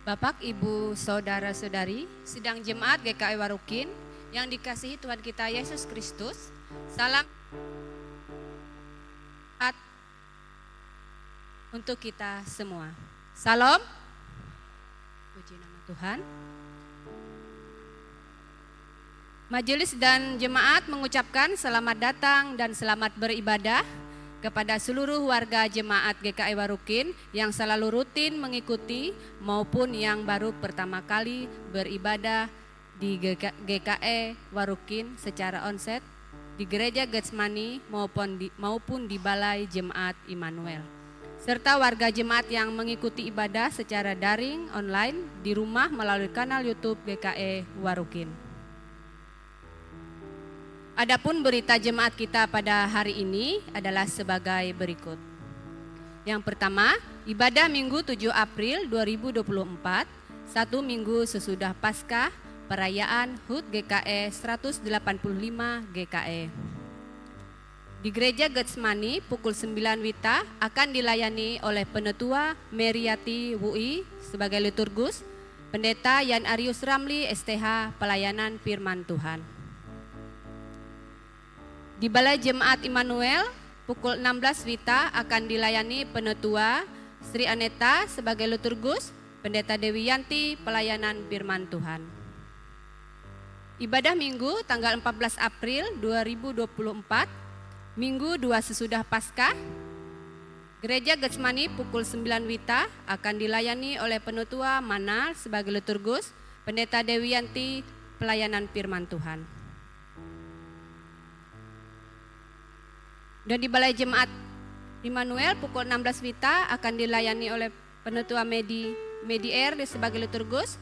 Bapak, Ibu, Saudara-saudari, sidang jemaat GKI Warukin yang dikasihi Tuhan kita Yesus Kristus, salam untuk kita semua. Salam, puji nama Tuhan. Majelis dan jemaat mengucapkan selamat datang dan selamat beribadah kepada seluruh warga jemaat GKI Warukin yang selalu rutin mengikuti maupun yang baru pertama kali beribadah di GKI Warukin secara onsite di Gereja Getsemani maupun di Balai Jemaat Immanuel, serta warga jemaat yang mengikuti ibadah secara daring online di rumah melalui kanal YouTube GKI Warukin. Adapun berita jemaat kita pada hari ini adalah sebagai berikut. Yang pertama, ibadah Minggu 7 April 2024, satu minggu sesudah Paskah, perayaan HUT GKI 185 GKI. Di Gereja Getsemani pukul 9 WITA akan dilayani oleh Penetua Meriati WUI sebagai liturgus, Pendeta Yan Arius Ramli STH pelayanan firman Tuhan. Di Balai Jemaat Immanuel, pukul 16 WITA akan dilayani Penetua Sri Aneta sebagai liturgus, Pendeta Dewi Yanti pelayanan firman Tuhan. Ibadah Minggu tanggal 14 April 2024, Minggu 2 sesudah Paskah, Gereja Getsemani pukul 9 WITA akan dilayani oleh Penetua Manal sebagai liturgus, Pendeta Dewi Yanti pelayanan firman Tuhan. Dan di Balai Jemaat Immanuel pukul 16 WITA akan dilayani oleh Penetua Medier sebagai liturgus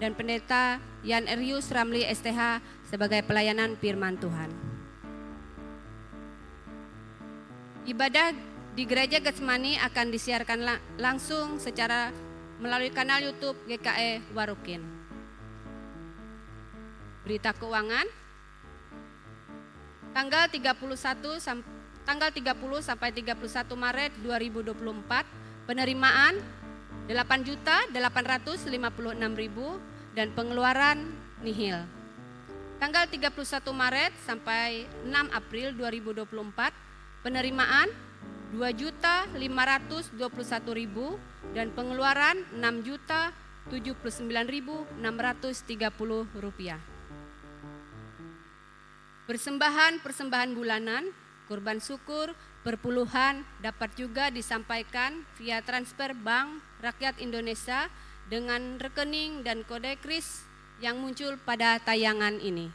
dan Pendeta Yan Arius Ramli STH sebagai pelayanan firman Tuhan. Ibadah di Gereja Getsemani akan disiarkan langsung secara melalui kanal YouTube GKI Warukin. Berita keuangan tanggal 30 sampai 31 Maret 2024, penerimaan 8.856.000 dan pengeluaran nihil. Tanggal 31 Maret sampai 6 April 2024, penerimaan 2.521.000 dan pengeluaran 6.079.630 rupiah. Persembahan bulanan, kurban syukur, perpuluhan dapat juga disampaikan via transfer Bank Rakyat Indonesia dengan rekening dan kode kris yang muncul pada tayangan ini.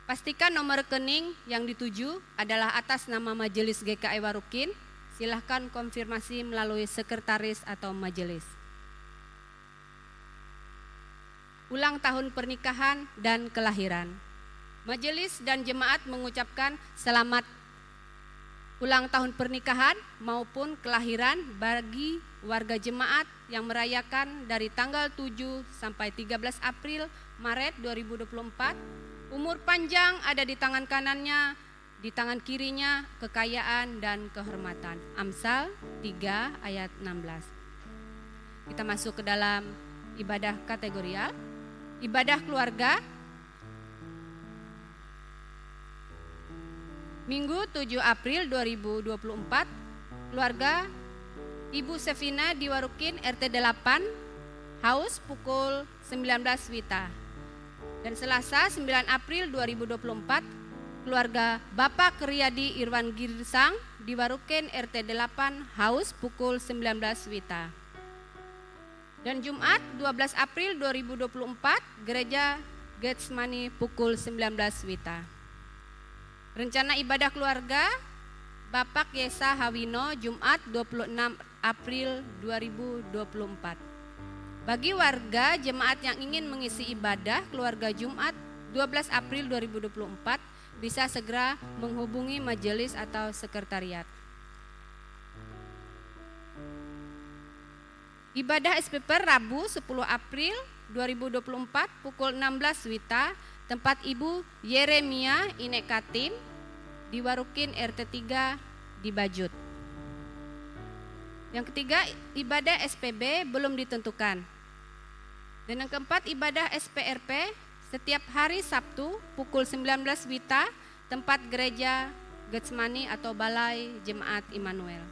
Pastikan nomor rekening yang dituju adalah atas nama Majelis GKI Warukin. Silahkan konfirmasi melalui sekretaris atau majelis. Ulang tahun pernikahan dan kelahiran. Majelis dan jemaat mengucapkan selamat ulang tahun pernikahan maupun kelahiran bagi warga jemaat yang merayakan dari tanggal 7 sampai 13 April Maret 2024. Umur panjang ada di tangan kanannya, di tangan kirinya kekayaan dan kehormatan. Amsal 3 ayat 16. Kita masuk ke dalam ibadah kategorial. Ibadah keluarga Minggu 7 April 2024, keluarga Ibu Sevina di Warukin RT 8, Haus pukul 19 WITA. Dan Selasa 9 April 2024, keluarga Bapak Riyadi Irwan Girsang di Warukin RT 8, Haus pukul 19 WITA. Dan Jumat 12 April 2024, Gereja Getsemani pukul 19 WITA. Rencana ibadah keluarga Bapak Yesa Hawino Jumat 26 April 2024. Bagi warga jemaat yang ingin mengisi ibadah keluarga Jumat 12 April 2024 bisa segera menghubungi majelis atau sekretariat. Ibadah SPP Rabu 10 April 2024 pukul 16 WITA, tempat Ibu Yeremia Inek Katim di Warukin RT 3 di Bajut. Yang ketiga, ibadah SPB belum ditentukan. Dan yang keempat, ibadah SPRP setiap hari Sabtu pukul 19 WITA, tempat gereja Getsemani atau Balai Jemaat Immanuel.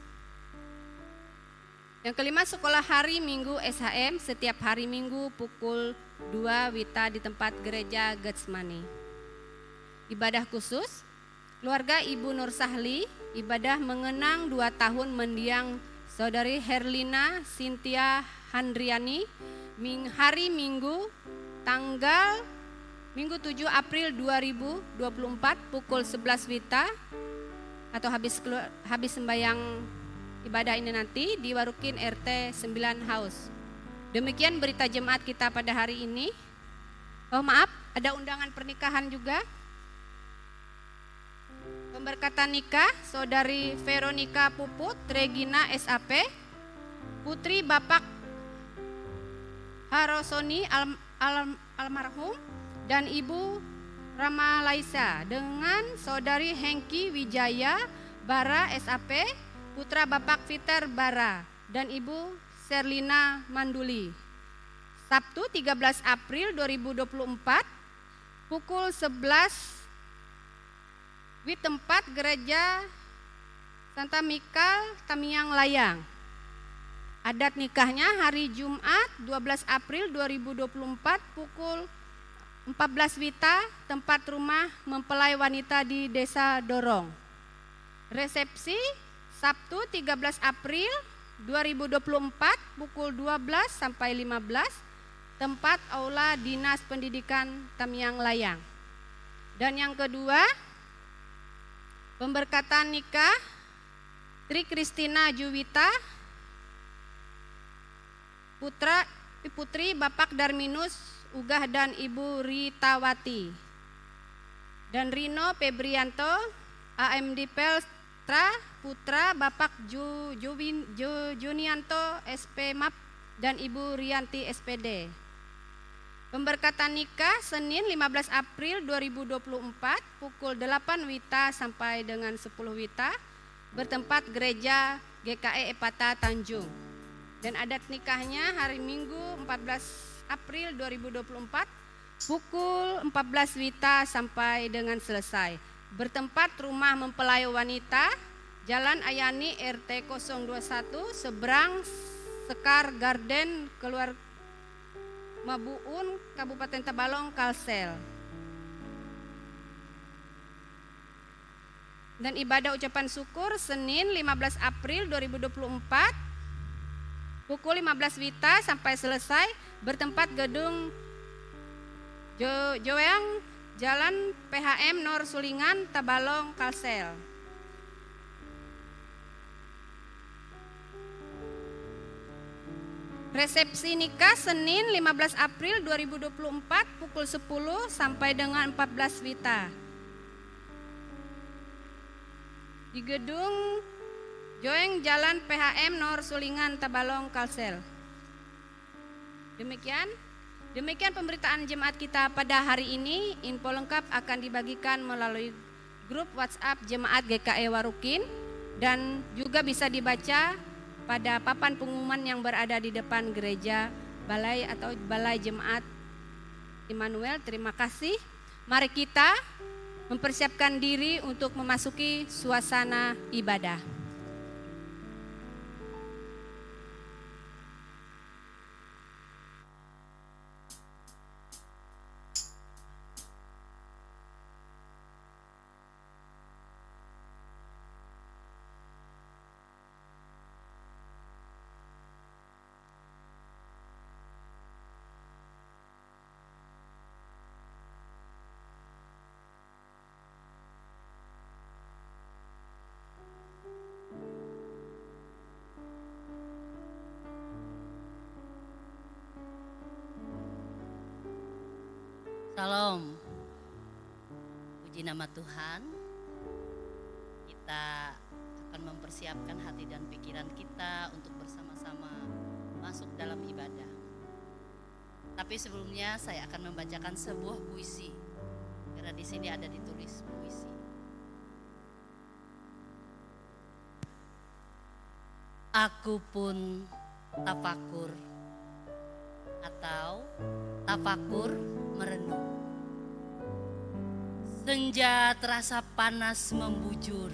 Yang kelima, sekolah hari Minggu SHM setiap hari Minggu pukul 2 WITA di tempat gereja Getsemani. Ibadah khusus, keluarga Ibu Nur Sahli, ibadah mengenang 2 tahun mendiang Saudari Herlina Cynthia Handriani, hari Minggu tanggal Minggu 7 April 2024 pukul 11 WITA atau habis sembahyang ibadah ini nanti di Warukin RT 9 House. Demikian berita jemaat kita pada hari ini. Oh maaf, ada undangan pernikahan juga. Pemberkatan nikah Saudari Veronica Puput Regina SAP, putri Bapak Harosoni almarhum dan Ibu Rama Laisa dengan Saudari Hengki Wijaya Bara SAP, putra Bapak Peter Bara dan Ibu Serlina Manduli. Sabtu 13 April 2024 pukul 11 di tempat gereja Santa Mikal Tamiang Layang. Adat nikahnya hari Jumat 12 April 2024 pukul 14 WITA, tempat rumah mempelai wanita di Desa Dorong. Resepsi Sabtu 13 April 2024 pukul 12 sampai 15, tempat aula Dinas Pendidikan Tamiang Layang. Dan yang kedua, pemberkatan nikah Tri Kristina Juwita, putri Bapak Darminus Ugah dan Ibu Ritawati, dan Rino Febrianto AMD Peltra, putra Bapak Junianto SP MAP dan Ibu Rianti SPD. Pemberkatan nikah Senin 15 April 2024 pukul 8 WITA sampai dengan 10 WITA bertempat gereja GKE Epata Tanjung. Dan adat nikahnya hari Minggu 14 April 2024 pukul 14 WITA sampai dengan selesai. Bertempat rumah mempelai wanita Jalan Ayani RT 021 seberang Sekar Garden keluar Mabuun Kabupaten Tabalong Kalsel. Dan ibadah ucapan syukur Senin 15 April 2024 pukul 15 WITA sampai selesai bertempat gedung Joeang Jalan PHM Nor Sulingan Tabalong Kalsel. Resepsi nikah Senin 15 April 2024 pukul 10 sampai dengan 14 WITA di gedung Joeng Jalan PHM Nor Sulingan Tabalong Kalsel. Demikian pemberitaan jemaat kita pada hari ini. Info lengkap akan dibagikan melalui grup WhatsApp Jemaat GKE Warukin dan juga bisa dibaca pada papan pengumuman yang berada di depan gereja Balai atau Balai Jemaat Immanuel. Terima kasih. Mari kita mempersiapkan diri untuk memasuki suasana ibadah. Salam, puji nama Tuhan. Kita akan mempersiapkan hati dan pikiran kita untuk bersama-sama masuk dalam ibadah. Tapi sebelumnya saya akan membacakan sebuah puisi, karena di sini ada ditulis puisi. Aku pun tafakur atau tafakur merenung. Senja terasa panas membujur.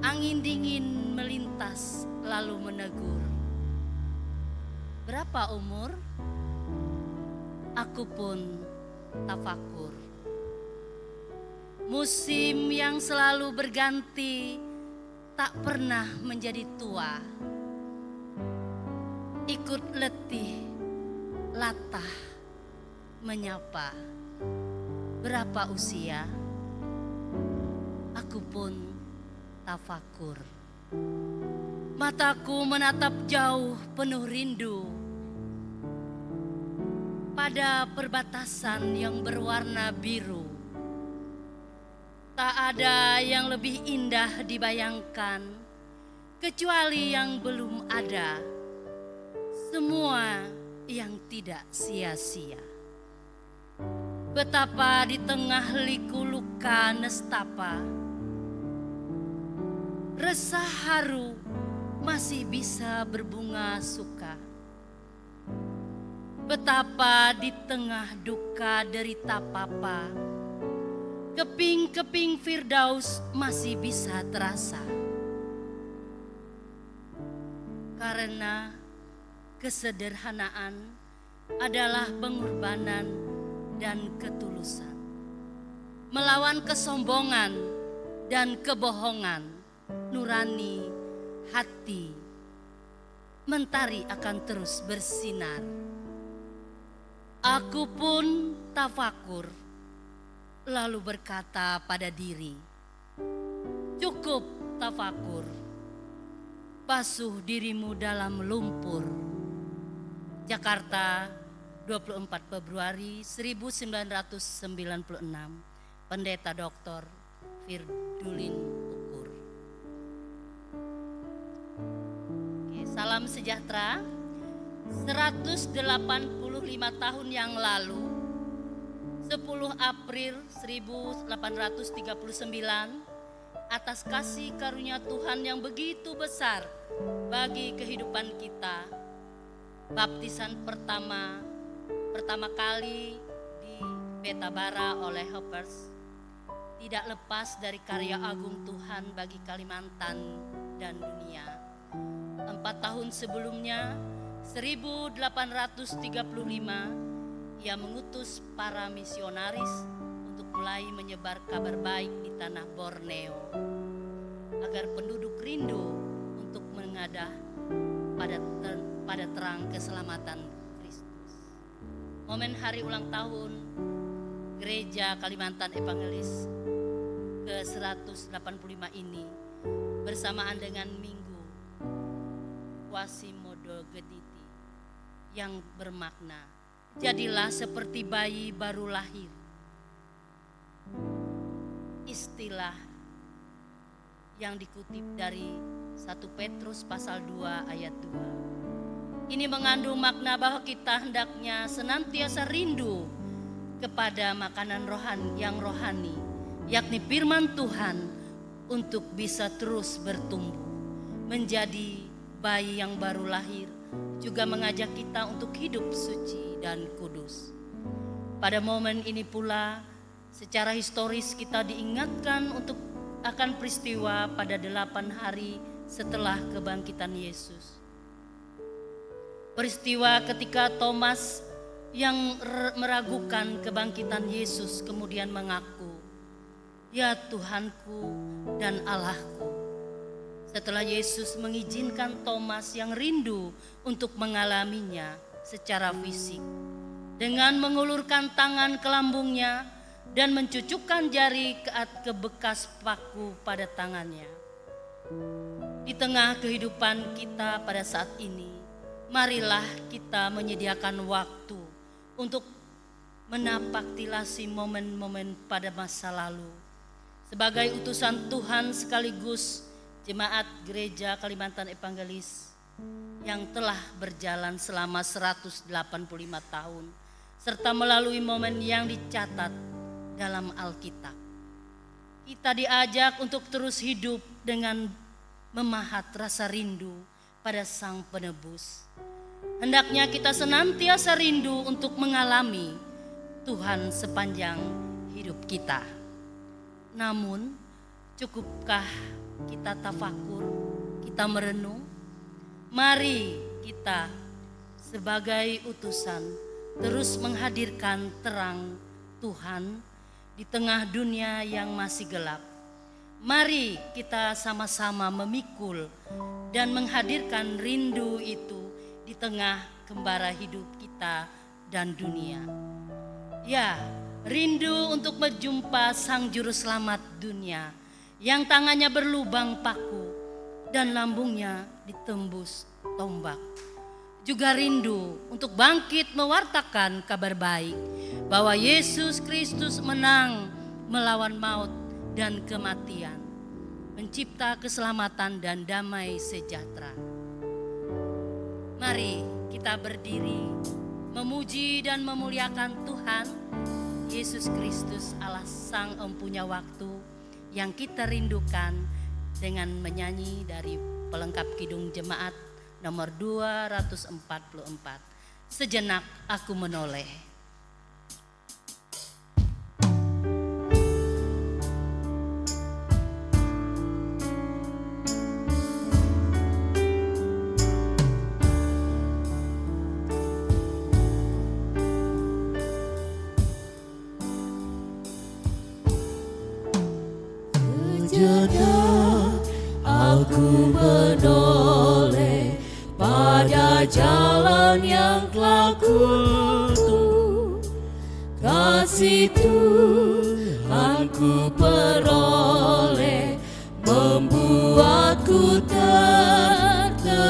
Angin dingin melintas lalu menegur. Berapa umur? Aku pun tafakur. Musim yang selalu berganti tak pernah menjadi tua. Ikut letih, latah, menyapa. Berapa usia? Aku pun tafakur. Mataku menatap jauh penuh rindu pada perbatasan yang berwarna biru. Tak ada yang lebih indah dibayangkan kecuali yang belum ada. Semua yang tidak sia-sia. Betapa di tengah liku luka nestapa, resah haru masih bisa berbunga suka. Betapa di tengah duka derita papa, keping-keping Firdaus masih bisa terasa. Karena kesederhanaan adalah pengorbanan dan ketulusan. Melawan kesombongan dan kebohongan, nurani hati mentari akan terus bersinar. Aku pun tafakur, lalu berkata pada diri, cukup tafakur, basuh dirimu dalam lumpur. Jakarta, 24 Februari 1996, Pendeta Dr. Firdulin Ukur. Oke, salam sejahtera. 185 tahun yang lalu, 10 April 1839, atas kasih karunia Tuhan yang begitu besar bagi kehidupan kita, baptisan pertama kali di Betabara oleh Hoppers tidak lepas dari karya agung Tuhan bagi Kalimantan dan dunia. 4 tahun sebelumnya, 1835, ia mengutus para misionaris untuk mulai menyebar kabar baik di tanah Borneo, agar penduduk rindu untuk mengadah pada terang keselamatan. Momen hari ulang tahun Gereja Kalimantan Evangelis ke-185 ini bersamaan dengan Minggu Quasimodo Gediti yang bermakna jadilah seperti bayi baru lahir. Istilah yang dikutip dari 1 Petrus pasal 2 ayat 2. Ini mengandung makna bahwa kita hendaknya senantiasa rindu kepada makanan yang rohani, yakni firman Tuhan, untuk bisa terus bertumbuh menjadi bayi yang baru lahir, juga mengajak kita untuk hidup suci dan kudus. Pada momen ini pula, secara historis kita diingatkan untuk akan peristiwa pada 8 hari setelah kebangkitan Yesus. Peristiwa ketika Thomas yang meragukan kebangkitan Yesus kemudian mengaku, "Ya Tuhanku dan Allahku." Setelah Yesus mengizinkan Thomas yang rindu untuk mengalaminya secara fisik, dengan mengulurkan tangan ke lambungnya dan mencucukkan jari ke bekas paku pada tangannya. Di tengah kehidupan kita pada saat ini, marilah kita menyediakan waktu untuk menapaktilasi momen-momen pada masa lalu. Sebagai utusan Tuhan sekaligus jemaat Gereja Kalimantan Evangelis yang telah berjalan selama 185 tahun, serta melalui momen yang dicatat dalam Alkitab. Kita diajak untuk terus hidup dengan memahat rasa rindu pada Sang Penebus. Hendaknya kita senantiasa rindu untuk mengalami Tuhan sepanjang hidup kita. Namun, cukupkah kita tafakur, kita merenung? Mari kita sebagai utusan terus menghadirkan terang Tuhan di tengah dunia yang masih gelap. Mari kita sama-sama memikul dan menghadirkan rindu itu di tengah gembara hidup kita dan dunia. Ya, rindu untuk berjumpa Sang Juru Selamat dunia yang tangannya berlubang paku dan lambungnya ditembus tombak. Juga rindu untuk bangkit mewartakan kabar baik bahwa Yesus Kristus menang melawan maut dan kematian, mencipta keselamatan dan damai sejahtera. Mari kita berdiri memuji dan memuliakan Tuhan Yesus Kristus, Allah Sang Empunya Waktu, yang kita rindukan dengan menyanyi dari pelengkap Kidung Jemaat nomor 244, Sejenak Aku Menoleh. Sejenak aku menoleh pada jalan yang telah kutempuh. Kasih Tuhan ku peroleh membuatku terteguh.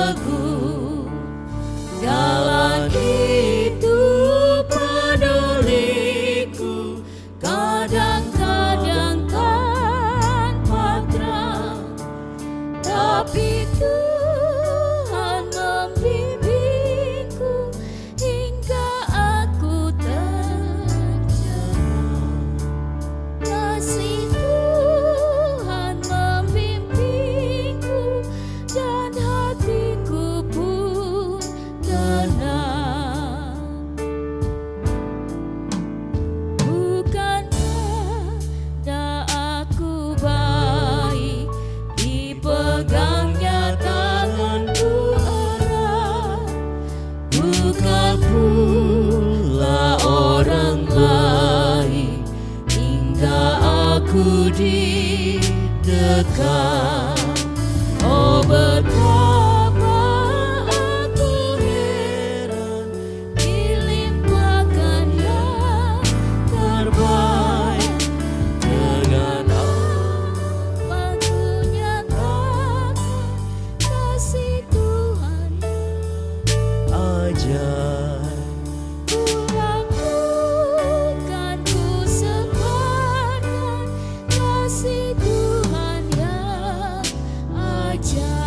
Jalan hidup peduliku kadang-kadang tanpa terang, tapi Tuhan membimbingku hingga aku tercerah. Kasih Tuhan membimbingku dan hatiku pun tenang. Bukankah aku baik dipegangnya tanganku erat, bukan pula orang lain hingga aku didekat. Oh, betapa aku heran dilimpahkan yang terbaik dengan apa ku nyatakan kasih Tuhan yang ajaib. Ku lakukan, ku sebarkan kasih Tuhan yang ajaib.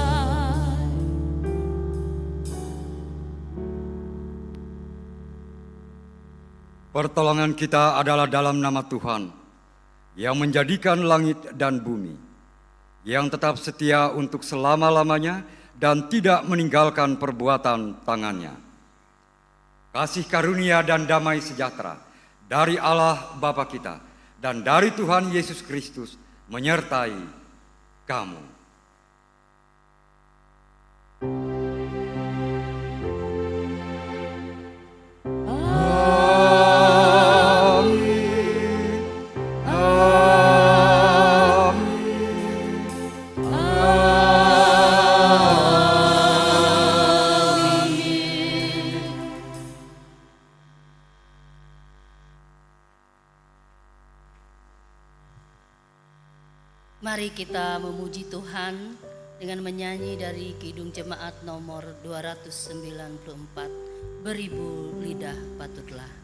Pertolongan kita adalah dalam nama Tuhan, yang menjadikan langit dan bumi, yang tetap setia untuk selama-lamanya dan tidak meninggalkan perbuatan tangannya. Kasih karunia dan damai sejahtera dari Allah Bapa kita dan dari Tuhan Yesus Kristus menyertai kamu. Mari kita memuji Tuhan dengan menyanyi dari Kidung Jemaat nomor 294, Beribu Lidah Patutlah.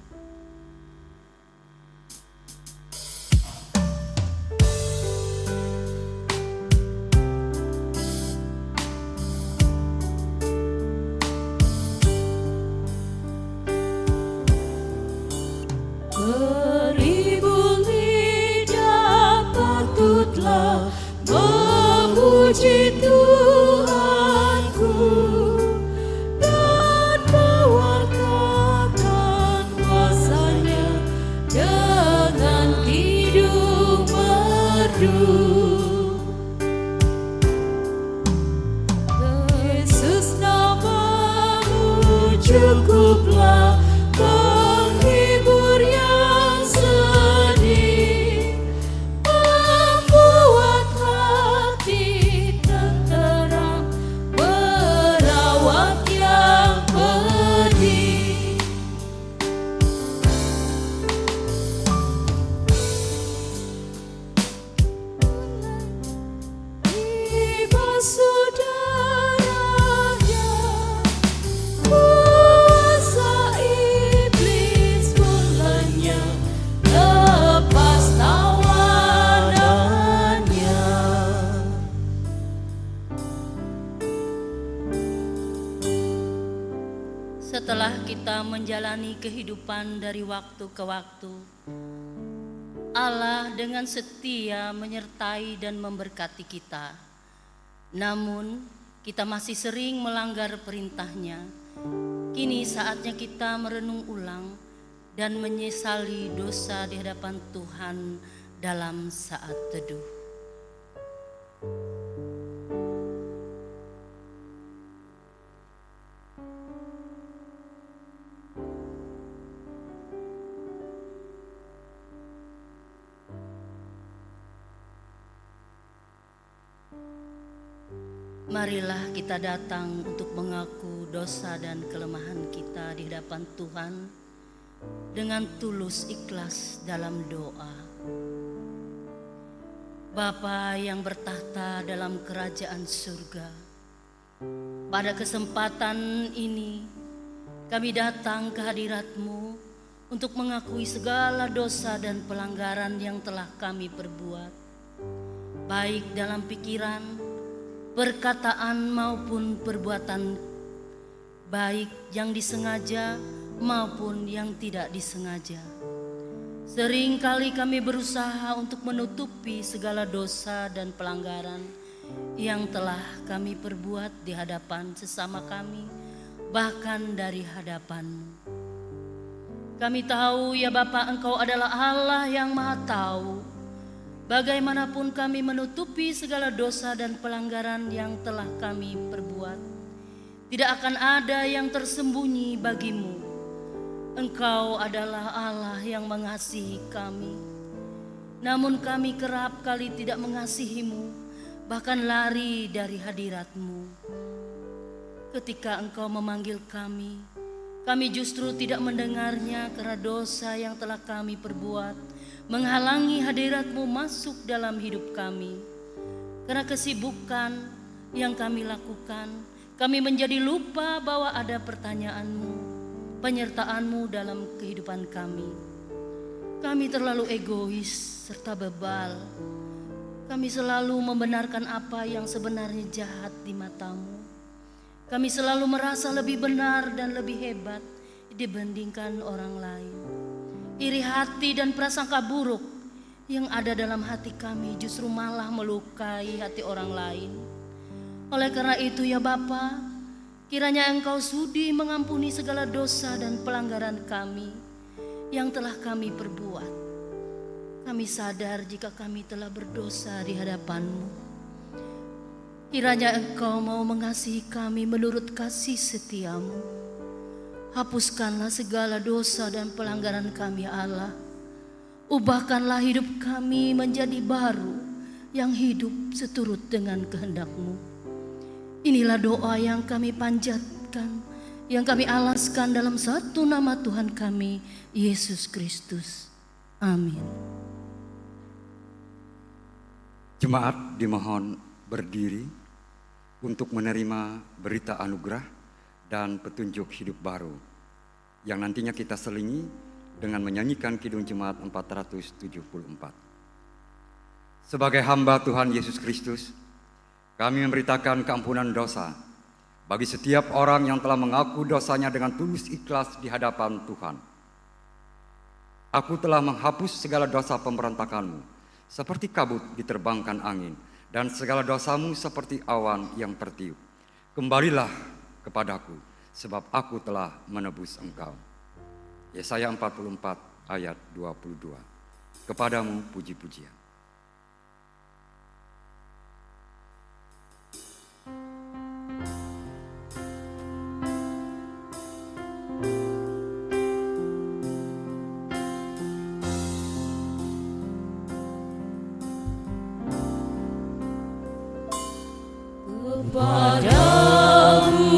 Beribu lidah patutlah memuji Tuhanku dan cukuplah menghibur yang sedih, membuat hati tenteram, merawat yang pedih. Dibasuh darahnya, kuasa iblis pun lenyap, lepas tawanannya. Setelah kita menjalani kehidupan dari waktu ke waktu, Allah dengan setia menyertai dan memberkati kita. Namun, kita masih sering melanggar perintah-Nya. Kini saatnya kita merenung ulang dan menyesali dosa di hadapan Tuhan dalam saat teduh. Marilah kita datang untuk mengaku dosa dan kelemahan kita di hadapan Tuhan dengan tulus ikhlas dalam doa. Bapa yang bertahta dalam kerajaan surga, pada kesempatan ini kami datang ke hadirat-Mu untuk mengakui segala dosa dan pelanggaran yang telah kami perbuat, baik dalam pikiran, perkataan maupun perbuatan, baik yang disengaja maupun yang tidak disengaja. Seringkali kami berusaha untuk menutupi segala dosa dan pelanggaran yang telah kami perbuat di hadapan sesama kami, bahkan dari hadapan-Mu. Kami tahu ya Bapa, Engkau adalah Allah yang Maha Tahu. Bagaimanapun kami menutupi segala dosa dan pelanggaran yang telah kami perbuat, tidak akan ada yang tersembunyi bagi-Mu. Engkau adalah Allah yang mengasihi kami. Namun kami kerap kali tidak mengasihi-Mu, bahkan lari dari hadirat-Mu. Ketika Engkau memanggil kami justru tidak mendengarnya karena dosa yang telah kami perbuat menghalangi hadirat-Mu masuk dalam hidup kami. Karena kesibukan yang kami lakukan, kami menjadi lupa bahwa ada pertanyaan-Mu, penyertaan-Mu dalam kehidupan kami. Kami terlalu egois serta bebal. Kami selalu membenarkan apa yang sebenarnya jahat di mata-Mu. Kami selalu merasa lebih benar dan lebih hebat dibandingkan orang lain. Iri hati dan prasangka buruk yang ada dalam hati kami justru malah melukai hati orang lain. Oleh karena itu ya Bapa, kiranya Engkau sudi mengampuni segala dosa dan pelanggaran kami yang telah kami perbuat. Kami sadar jika kami telah berdosa di hadapan-Mu. Kiranya Engkau mau mengasihi kami menurut kasih setia-Mu. Hapuskanlah segala dosa dan pelanggaran kami ya Allah. Ubahkanlah hidup kami menjadi baru yang hidup seturut dengan kehendak-Mu. Inilah doa yang kami panjatkan, yang kami alaskan dalam satu nama Tuhan kami, Yesus Kristus. Amin. Jemaat dimohon berdiri untuk menerima berita anugerah dan petunjuk hidup baru yang nantinya kita selingi dengan menyanyikan Kidung Jemaat 474. Sebagai hamba Tuhan Yesus Kristus, kami memberitakan keampunan dosa bagi setiap orang yang telah mengaku dosanya dengan tulus ikhlas di hadapan Tuhan. Aku telah menghapus segala dosa pemberontakanmu, seperti kabut diterbangkan angin, dan segala dosamu seperti awan yang tertiup. Kembalilah kepadaku, sebab aku telah menebus engkau. Yesaya 44 ayat 22. Kepadamu puji-pujian. Padamu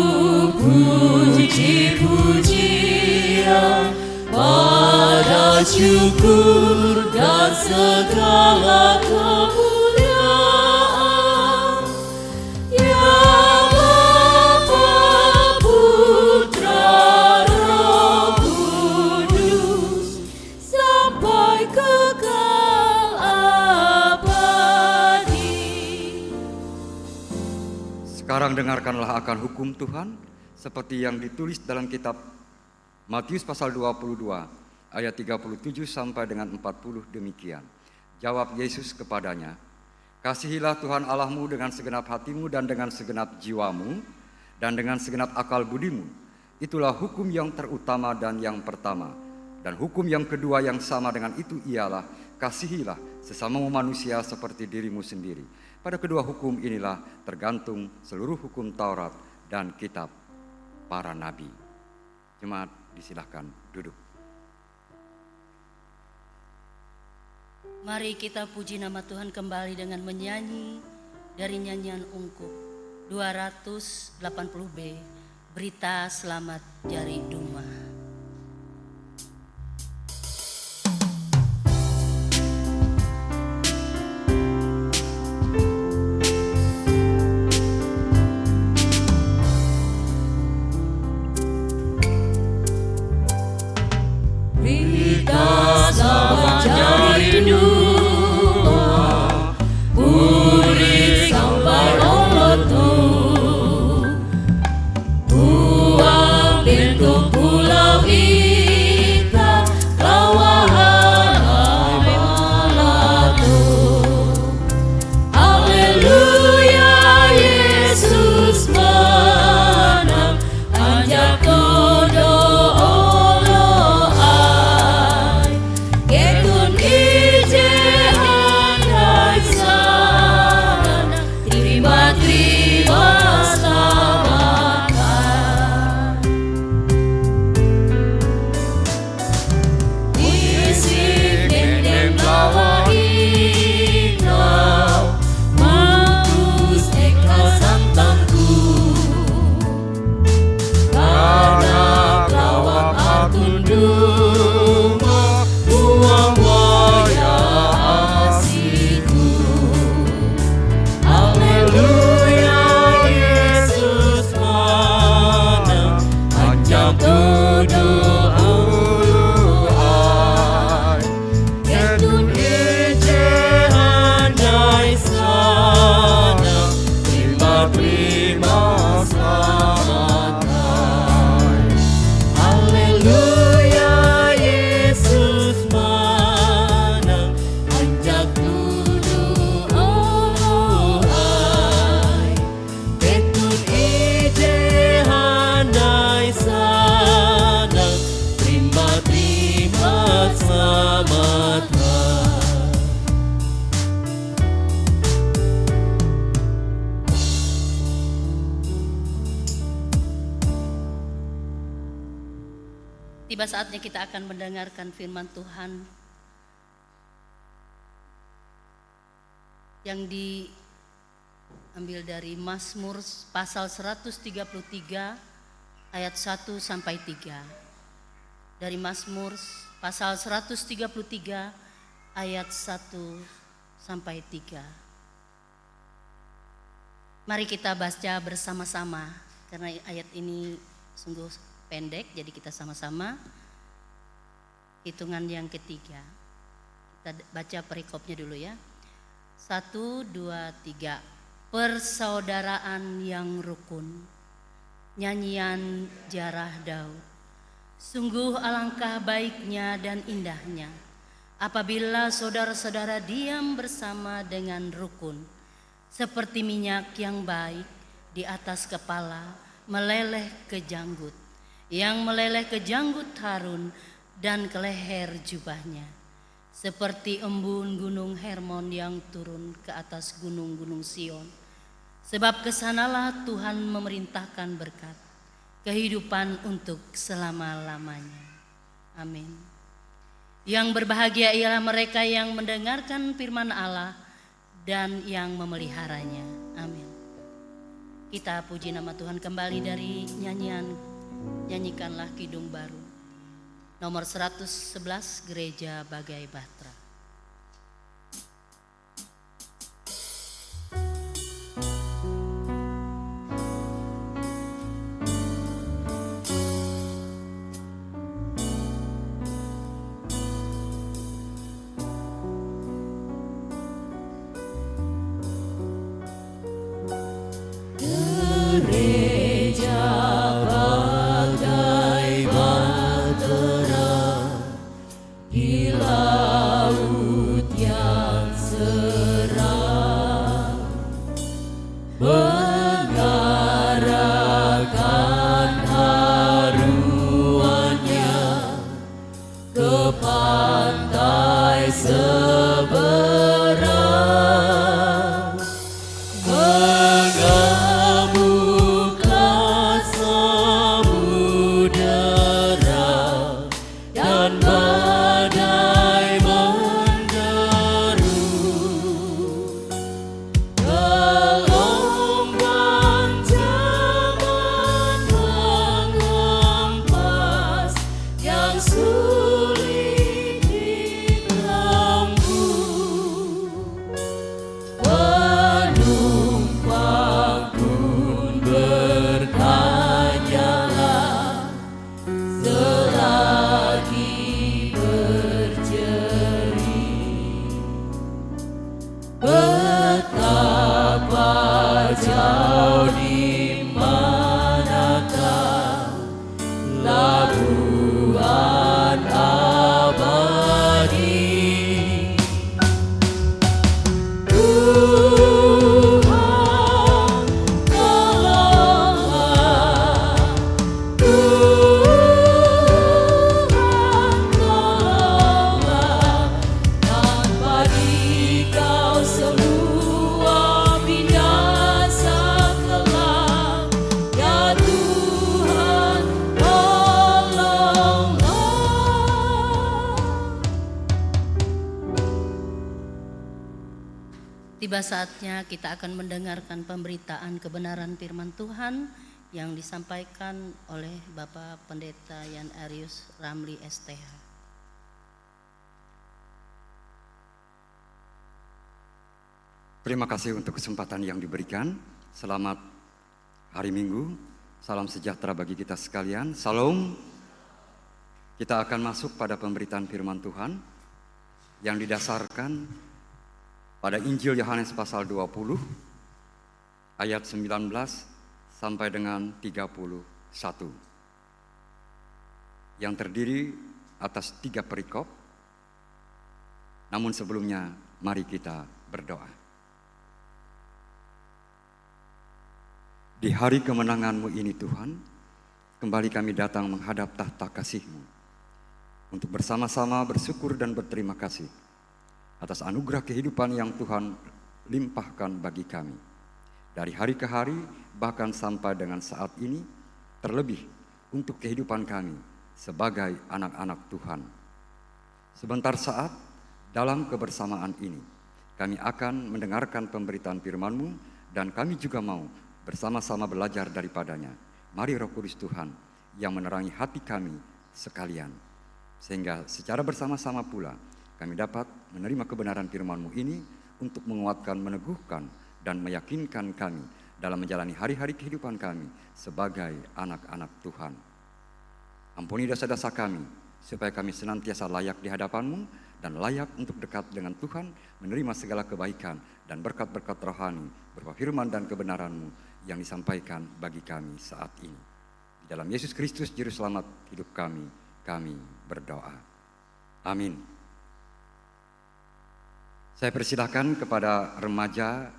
puji-pujian, pada syukur dan segala kemuliaan. Ya Bapa, Putra, Roh Kudus, sampai kekal abadi. Sekarang dengarkanlah akan hukum Tuhan seperti yang ditulis dalam kitab Matius pasal 22 ayat 37 sampai dengan 40 demikian. Jawab Yesus kepadanya, "Kasihilah Tuhan Allahmu dengan segenap hatimu dan dengan segenap jiwamu dan dengan segenap akal budimu. Itulah hukum yang terutama dan yang pertama. Dan hukum yang kedua yang sama dengan itu ialah, kasihilah sesamamu manusia seperti dirimu sendiri. Pada kedua hukum inilah tergantung seluruh hukum Taurat dan kitab para nabi." Jemaat disilahkan duduk. Mari kita puji nama Tuhan kembali dengan menyanyi dari nyanyian ungkup 280B, Berita Selamat Jari Duma. Berita selamat jari dua, puri sampai lolotu. Buang bentuk pulau ita, kawahan malatu. Haleluya, Yesus menang, anjak todo. Ketun ije handai sana, terima selamatkan. Isi dendeng lawa inau, mampus ikhlas santanku. Karena kawat atun duma, buang waya asihku. Haleluya, Yesus menang, panjang tuduh uluai. Ketun ije handai sana, terima selamatkan. Haleluya, Yesus menang, anjak tuduh uluai. Ketun ije handai sana, terima selamatkan. Tiba saatnya kita akan mendengarkan firman Tuhan yang diambil dari Mazmur pasal 133 ayat 1 sampai 3. Dari Mazmur pasal 133 ayat 1 sampai 3. Mari kita baca bersama-sama karena ayat ini sungguh pendek, jadi kita sama-sama hitungan yang ketiga. Kita baca perikopnya dulu ya. 1, 2, 3. Persaudaraan yang rukun. Nyanyian Jarah Daud. Sungguh alangkah baiknya dan indahnya apabila saudara-saudara diam bersama dengan rukun, seperti minyak yang baik di atas kepala meleleh ke janggut, yang meleleh ke janggut Harun dan ke leher jubahnya, seperti embun gunung Hermon yang turun ke atas gunung-gunung Sion. Sebab kesanalah Tuhan memerintahkan berkat, kehidupan untuk selama-lamanya. Amin. Yang berbahagia ialah mereka yang mendengarkan firman Allah dan yang memeliharanya. Amin. Kita puji nama Tuhan kembali dari nyanyian Nyanyikanlah Kidung Baru nomor 111 Gereja Bagai Batra. Tiba saatnya kita akan mendengarkan pemberitaan kebenaran firman Tuhan yang disampaikan oleh Bapak Pendeta Yan Arius Ramli STH. Terima kasih untuk kesempatan yang diberikan. Selamat hari Minggu, salam sejahtera bagi kita sekalian. Salam. Kita akan masuk pada pemberitaan firman Tuhan yang didasarkan pada Injil Yohanes pasal 20 ayat 19 sampai dengan 31 yang terdiri atas 3 perikop. Namun sebelumnya mari kita berdoa. Di hari kemenangan-Mu ini Tuhan, kembali kami datang menghadap tahta kasih-Mu untuk bersama-sama bersyukur dan berterima kasih atas anugerah kehidupan yang Tuhan limpahkan bagi kami. Dari hari ke hari, bahkan sampai dengan saat ini, terlebih untuk kehidupan kami sebagai anak-anak Tuhan. Sebentar saat, dalam kebersamaan ini, kami akan mendengarkan pemberitaan firman-Mu dan kami juga mau bersama-sama belajar daripadanya. Mari Roh Kudus Tuhan yang menerangi hati kami sekalian, sehingga secara bersama-sama pula kami dapat menerima kebenaran firman-Mu ini untuk menguatkan, meneguhkan, dan meyakinkan kami dalam menjalani hari-hari kehidupan kami sebagai anak-anak Tuhan. Ampuni dosa-dosa kami, supaya kami senantiasa layak di hadapan-Mu dan layak untuk dekat dengan Tuhan, menerima segala kebaikan dan berkat-berkat rohani berupa firman dan kebenaran-Mu yang disampaikan bagi kami saat ini. Di dalam Yesus Kristus, Juru Selamat hidup kami berdoa. Amin. Saya persilahkan kepada remaja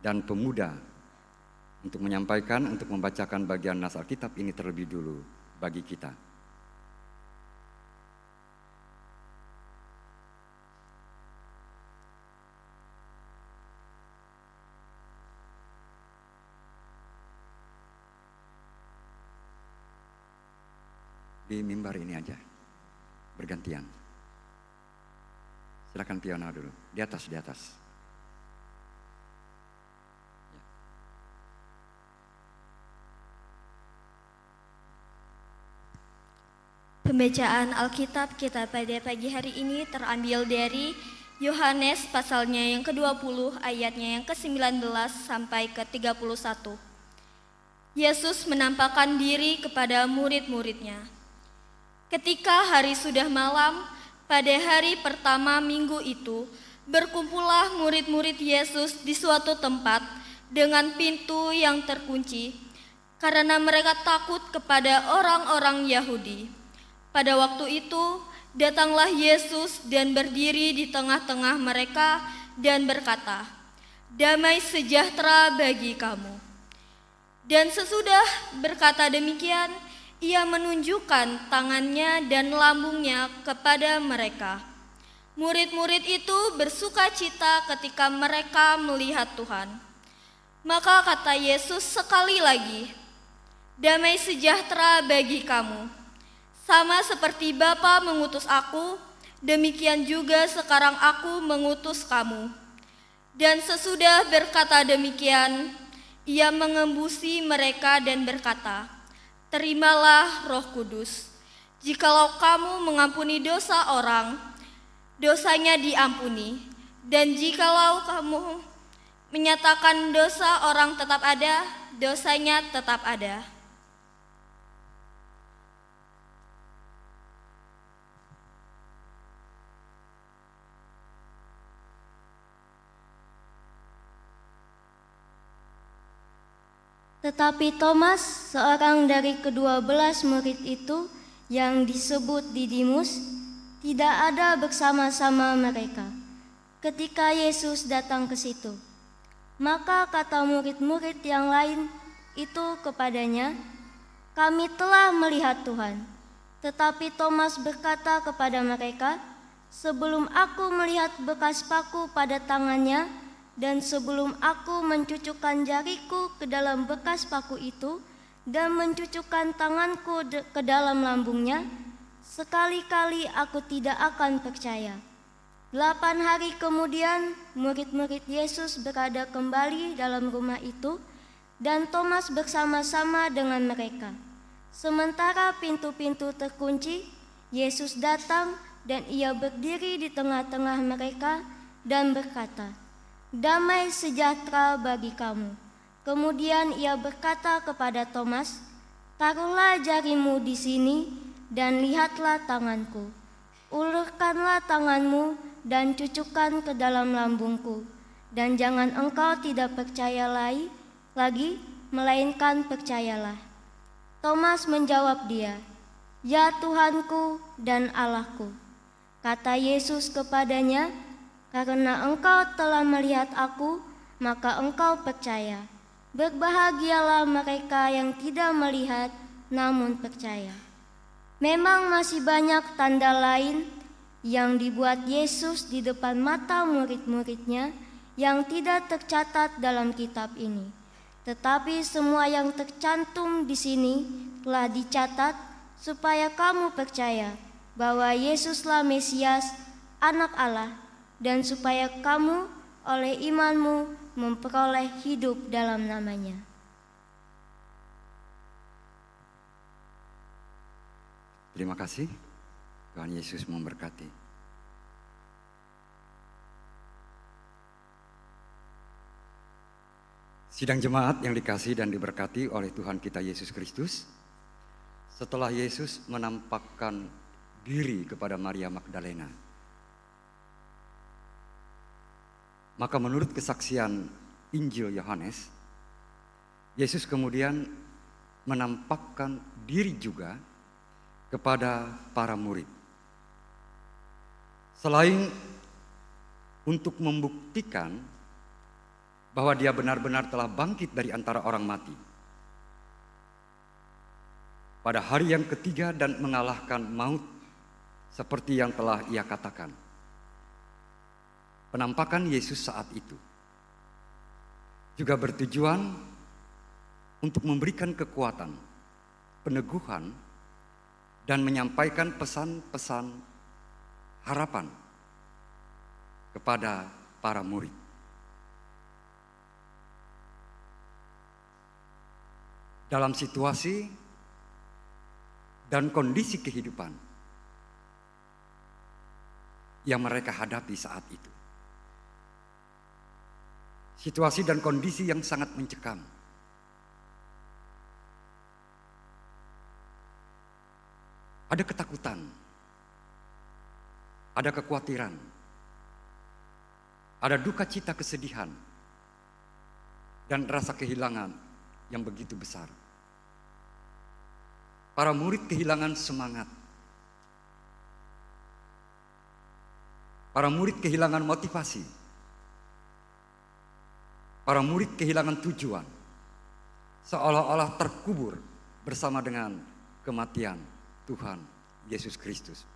dan pemuda untuk menyampaikan, untuk membacakan bagian nas Alkitab ini terlebih dulu bagi kita. Di mimbar ini aja, bergantian. Silakan piano dulu, di atas. Ya. Pembacaan Alkitab kita pada pagi hari ini terambil dari Yohanes pasalnya yang ke-20 ayatnya yang ke-19 sampai ke-31. Yesus menampakkan diri kepada murid-muridnya. Ketika hari sudah malam, pada hari pertama minggu itu, berkumpullah murid-murid Yesus di suatu tempat dengan pintu yang terkunci, karena mereka takut kepada orang-orang Yahudi. Pada waktu itu, datanglah Yesus dan berdiri di tengah-tengah mereka dan berkata, "Damai sejahtera bagi kamu." Dan sesudah berkata demikian, ia menunjukkan tangannya dan lambungnya kepada mereka. Murid-murid itu bersuka cita ketika mereka melihat Tuhan. Maka kata Yesus sekali lagi, "Damai sejahtera bagi kamu. Sama seperti Bapa mengutus aku, demikian juga sekarang aku mengutus kamu." Dan sesudah berkata demikian, ia mengembusi mereka dan berkata, "Terimalah Roh Kudus. Jikalau kamu mengampuni dosa orang, dosanya diampuni. Dan jikalau kamu menyatakan dosa orang tetap ada, dosanya tetap ada." Tetapi Thomas, seorang dari ke-12 murid itu yang disebut Didimus, tidak ada bersama-sama mereka ketika Yesus datang ke situ. Maka kata murid-murid yang lain itu kepadanya, "Kami telah melihat Tuhan." Tetapi Thomas berkata kepada mereka, "Sebelum aku melihat bekas paku pada tangannya, dan sebelum aku mencucukkan jariku ke dalam bekas paku itu dan mencucukkan tanganku ke dalam lambungnya, sekali-kali aku tidak akan percaya." 8 hari kemudian, murid-murid Yesus berada kembali dalam rumah itu, dan Thomas bersama-sama dengan mereka. Sementara pintu-pintu terkunci, Yesus datang dan ia berdiri di tengah-tengah mereka dan berkata, "Damai sejahtera bagi kamu." Kemudian ia berkata kepada Thomas, "Taruhlah jarimu di sini dan lihatlah tanganku. Ulurkanlah tanganmu dan cucukkan ke dalam lambungku. Dan jangan engkau tidak percaya lagi, melainkan percayalah." Thomas menjawab dia, "Ya Tuhanku dan Allahku." Kata Yesus kepadanya, "Karena engkau telah melihat aku, maka engkau percaya. Berbahagialah mereka yang tidak melihat namun percaya." Memang masih banyak tanda lain yang dibuat Yesus di depan mata murid-muridnya yang tidak tercatat dalam kitab ini. Tetapi semua yang tercantum di sini telah dicatat supaya kamu percaya bahwa Yesuslah Mesias, Anak Allah, dan supaya kamu oleh imanmu memperoleh hidup dalam namanya. Terima kasih. Tuhan Yesus memberkati. Sidang jemaat yang dikasihi dan diberkati oleh Tuhan kita Yesus Kristus, setelah Yesus menampakkan diri kepada Maria Magdalena, maka menurut kesaksian Injil Yohanes, Yesus kemudian menampakkan diri juga kepada para murid. Selain untuk membuktikan bahwa dia benar-benar telah bangkit dari antara orang mati, pada hari yang ketiga dan mengalahkan maut seperti yang telah ia katakan. Penampakan Yesus saat itu juga bertujuan untuk memberikan kekuatan, peneguhan, dan menyampaikan pesan-pesan harapan kepada para murid. Dalam situasi dan kondisi kehidupan yang mereka hadapi saat itu. Situasi dan kondisi yang sangat mencekam. Ada ketakutan, ada kekhawatiran, ada duka cita, kesedihan, dan rasa kehilangan yang begitu besar. Para murid kehilangan semangat. Para murid kehilangan motivasi. Para murid kehilangan tujuan. Seolah-olah terkubur bersama dengan kematian Tuhan Yesus Kristus.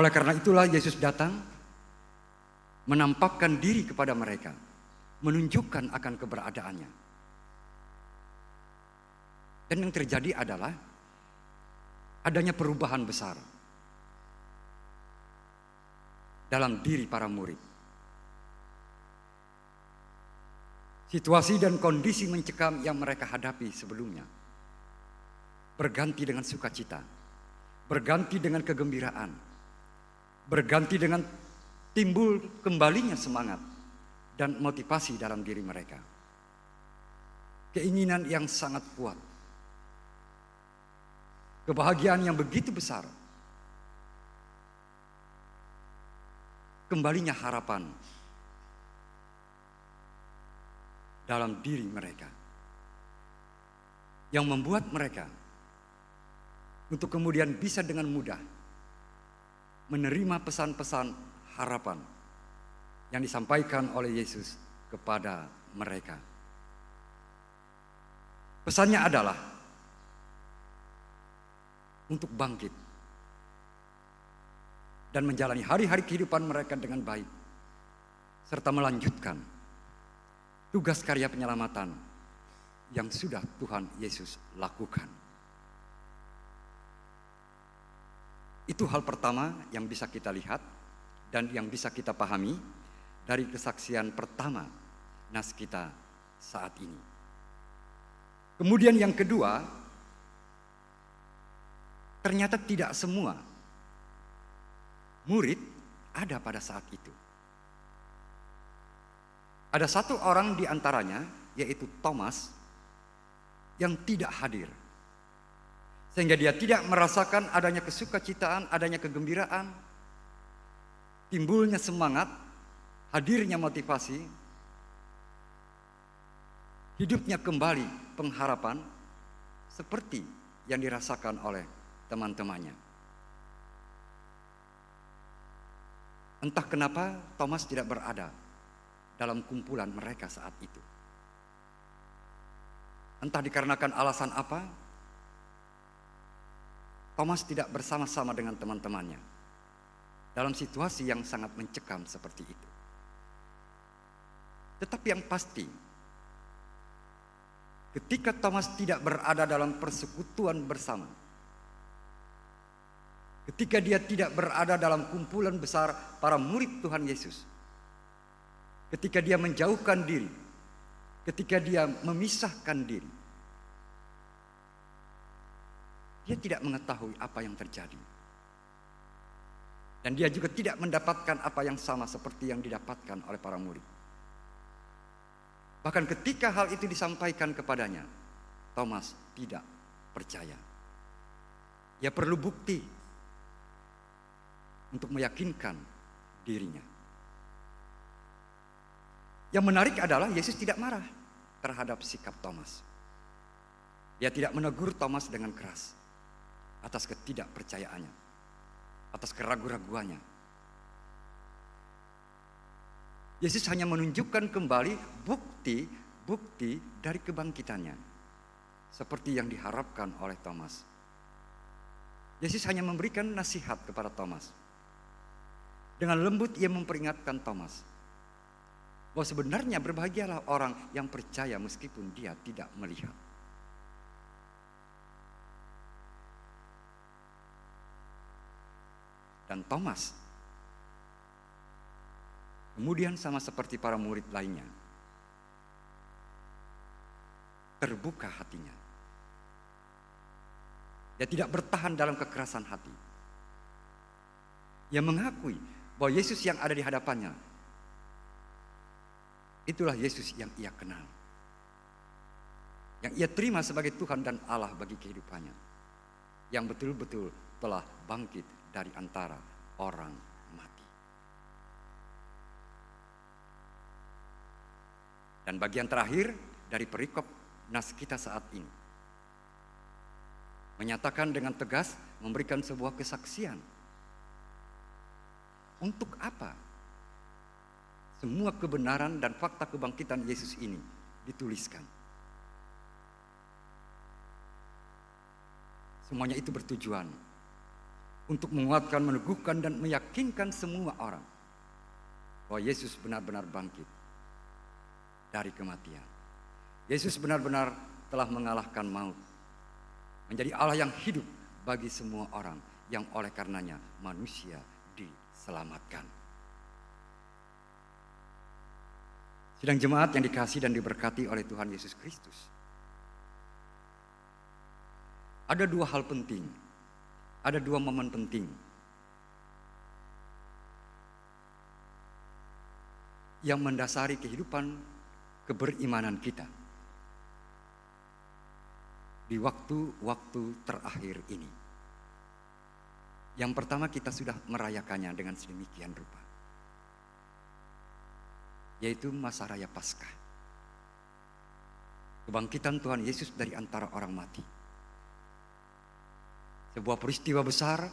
Oleh karena itulah Yesus datang menampakkan diri kepada mereka, menunjukkan akan keberadaannya. Dan yang terjadi adalah adanya perubahan besar dalam diri para murid. Situasi dan kondisi mencekam yang mereka hadapi sebelumnya berganti dengan sukacita, berganti dengan kegembiraan, berganti dengan timbul kembalinya semangat dan motivasi dalam diri mereka. Keinginan yang sangat kuat, kebahagiaan yang begitu besar, kembalinya harapan dalam diri mereka yang membuat mereka untuk kemudian bisa dengan mudah menerima pesan-pesan harapan yang disampaikan oleh Yesus kepada mereka. Pesannya adalah untuk bangkit dan menjalani hari-hari kehidupan mereka dengan baik, serta melanjutkan tugas karya penyelamatan yang sudah Tuhan Yesus lakukan. Itu hal pertama yang bisa kita lihat dan yang bisa kita pahami dari kesaksian pertama nas kita saat ini. Kemudian yang kedua, ternyata tidak semua murid ada pada saat itu. Ada satu orang di antaranya, yaitu Thomas, yang tidak hadir. Sehingga dia tidak merasakan adanya kesukacitaan, adanya kegembiraan, timbulnya semangat, hadirnya motivasi, hidupnya kembali pengharapan, seperti yang dirasakan oleh teman-temannya. Entah kenapa Thomas tidak berada dalam kumpulan mereka saat itu. Entah dikarenakan alasan apa, Thomas tidak bersama-sama dengan teman-temannya dalam situasi yang sangat mencekam seperti itu. Tetapi yang pasti, ketika Thomas tidak berada dalam persekutuan bersama, ketika dia tidak berada dalam kumpulan besar para murid Tuhan Yesus, ketika dia menjauhkan diri, ketika dia memisahkan diri, dia tidak mengetahui apa yang terjadi. Dan dia juga tidak mendapatkan apa yang sama seperti yang didapatkan oleh para murid. Bahkan ketika hal itu disampaikan kepadanya, Thomas tidak percaya. Dia perlu bukti untuk meyakinkan dirinya. Yang menarik adalah Yesus tidak marah terhadap sikap Thomas. Dia tidak menegur Thomas dengan keras atas ketidakpercayaannya, atas keraguan-raguannya. Yesus hanya menunjukkan kembali bukti dari kebangkitannya, seperti yang diharapkan oleh Thomas. Yesus hanya memberikan nasihat kepada Thomas. Dengan lembut ia memperingatkan Thomas bahwa sebenarnya berbahagialah orang yang percaya meskipun dia tidak melihat. Dan Thomas Kemudian sama seperti para murid lainnya, terbuka hatinya. Dia tidak bertahan dalam kekerasan hati. Ia mengakui bahwa Yesus yang ada di hadapannya, itulah Yesus yang ia kenal, yang ia terima sebagai Tuhan dan Allah bagi kehidupannya, yang betul-betul telah bangkit dari antara orang mati. Dan bagian terakhir dari perikop nas kita saat ini menyatakan dengan tegas, memberikan sebuah kesaksian. Untuk apa semua kebenaran dan fakta kebangkitan Yesus ini dituliskan? Semuanya itu bertujuan untuk menguatkan, meneguhkan, dan meyakinkan semua orang bahwa Yesus benar-benar bangkit dari kematian. Yesus benar-benar telah mengalahkan maut, menjadi Allah yang hidup bagi semua orang, yang oleh karenanya manusia diselamatkan. Sidang jemaat yang dikasihi dan diberkati oleh Tuhan Yesus Kristus, ada dua hal penting, ada dua momen penting yang mendasari kehidupan keberimanan kita di waktu-waktu terakhir ini. Yang pertama, kita sudah merayakannya dengan sedemikian rupa, yaitu masa raya Paskah, kebangkitan Tuhan Yesus dari antara orang mati. Sebuah peristiwa besar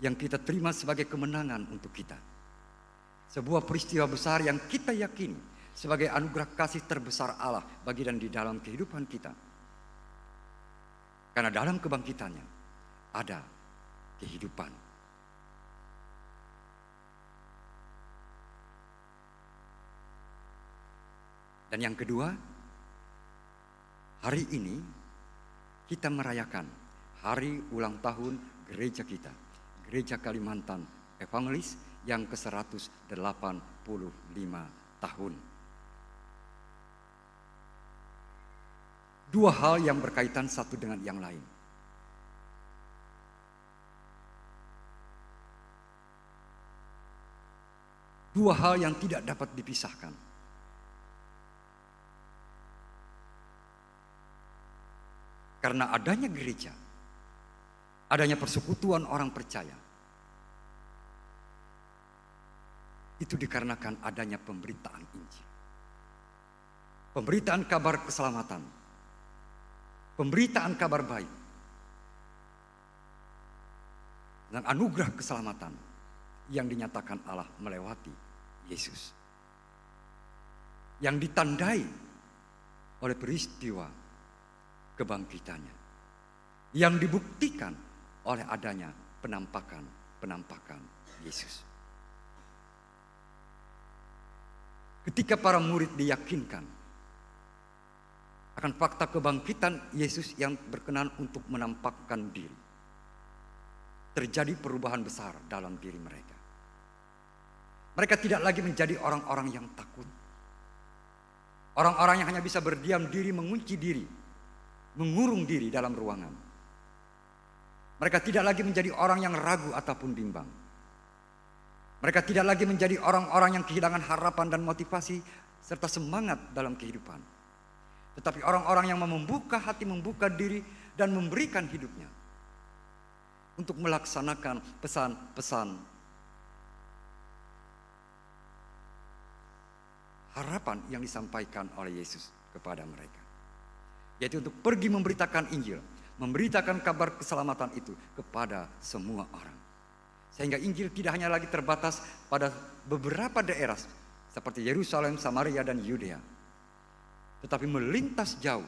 yang kita terima sebagai kemenangan untuk kita. Sebuah peristiwa besar yang kita yakini sebagai anugerah kasih terbesar Allah bagi dan di dalam kehidupan kita. Karena dalam kebangkitannya ada kehidupan. Dan yang kedua, hari ini kita merayakan hari ulang tahun gereja kita, Gereja Kalimantan Evangelis yang ke-185 tahun. Dua hal yang berkaitan satu dengan yang lain. Dua hal yang tidak dapat dipisahkan. Karena adanya gereja, adanya persekutuan orang percaya, itu dikarenakan adanya pemberitaan Injil. Pemberitaan kabar keselamatan, pemberitaan kabar baik, dan anugerah keselamatan yang dinyatakan Allah melewati Yesus, yang ditandai oleh peristiwa kebangkitannya, yang dibuktikan oleh adanya penampakan Yesus. Ketika para murid diyakinkan akan fakta kebangkitan Yesus yang berkenan untuk menampakkan diri, terjadi perubahan besar dalam diri mereka. Mereka tidak lagi menjadi orang-orang yang takut, orang-orang yang hanya bisa berdiam diri, mengunci diri, mengurung diri dalam ruangan. Mereka tidak lagi menjadi orang yang ragu ataupun bimbang. Mereka tidak lagi menjadi orang-orang yang kehilangan harapan dan motivasi serta semangat dalam kehidupan. Tetapi orang-orang yang membuka hati, membuka diri, dan memberikan hidupnya untuk melaksanakan pesan-pesan harapan yang disampaikan oleh Yesus kepada mereka, yaitu untuk pergi memberitakan Injil, memberitakan kabar keselamatan itu kepada semua orang. Sehingga Injil tidak hanya lagi terbatas pada beberapa daerah seperti Yerusalem, Samaria, dan Yudea, tetapi melintas jauh,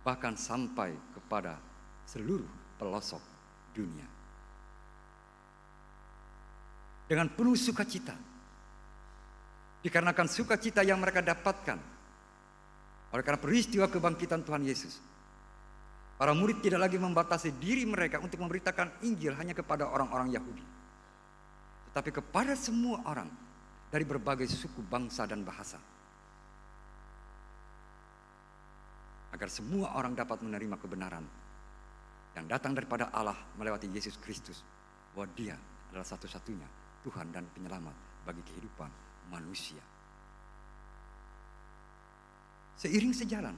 bahkan sampai kepada seluruh pelosok dunia. Dengan penuh sukacita, dikarenakan sukacita yang mereka dapatkan oleh karena peristiwa kebangkitan Tuhan Yesus, para murid tidak lagi membatasi diri mereka untuk memberitakan Injil hanya kepada orang-orang Yahudi, tapi kepada semua orang dari berbagai suku, bangsa, dan bahasa. Agar semua orang dapat menerima kebenaran yang datang daripada Allah melewati Yesus Kristus, bahwa Dia adalah satu-satunya Tuhan dan penyelamat bagi kehidupan manusia. Seiring sejalan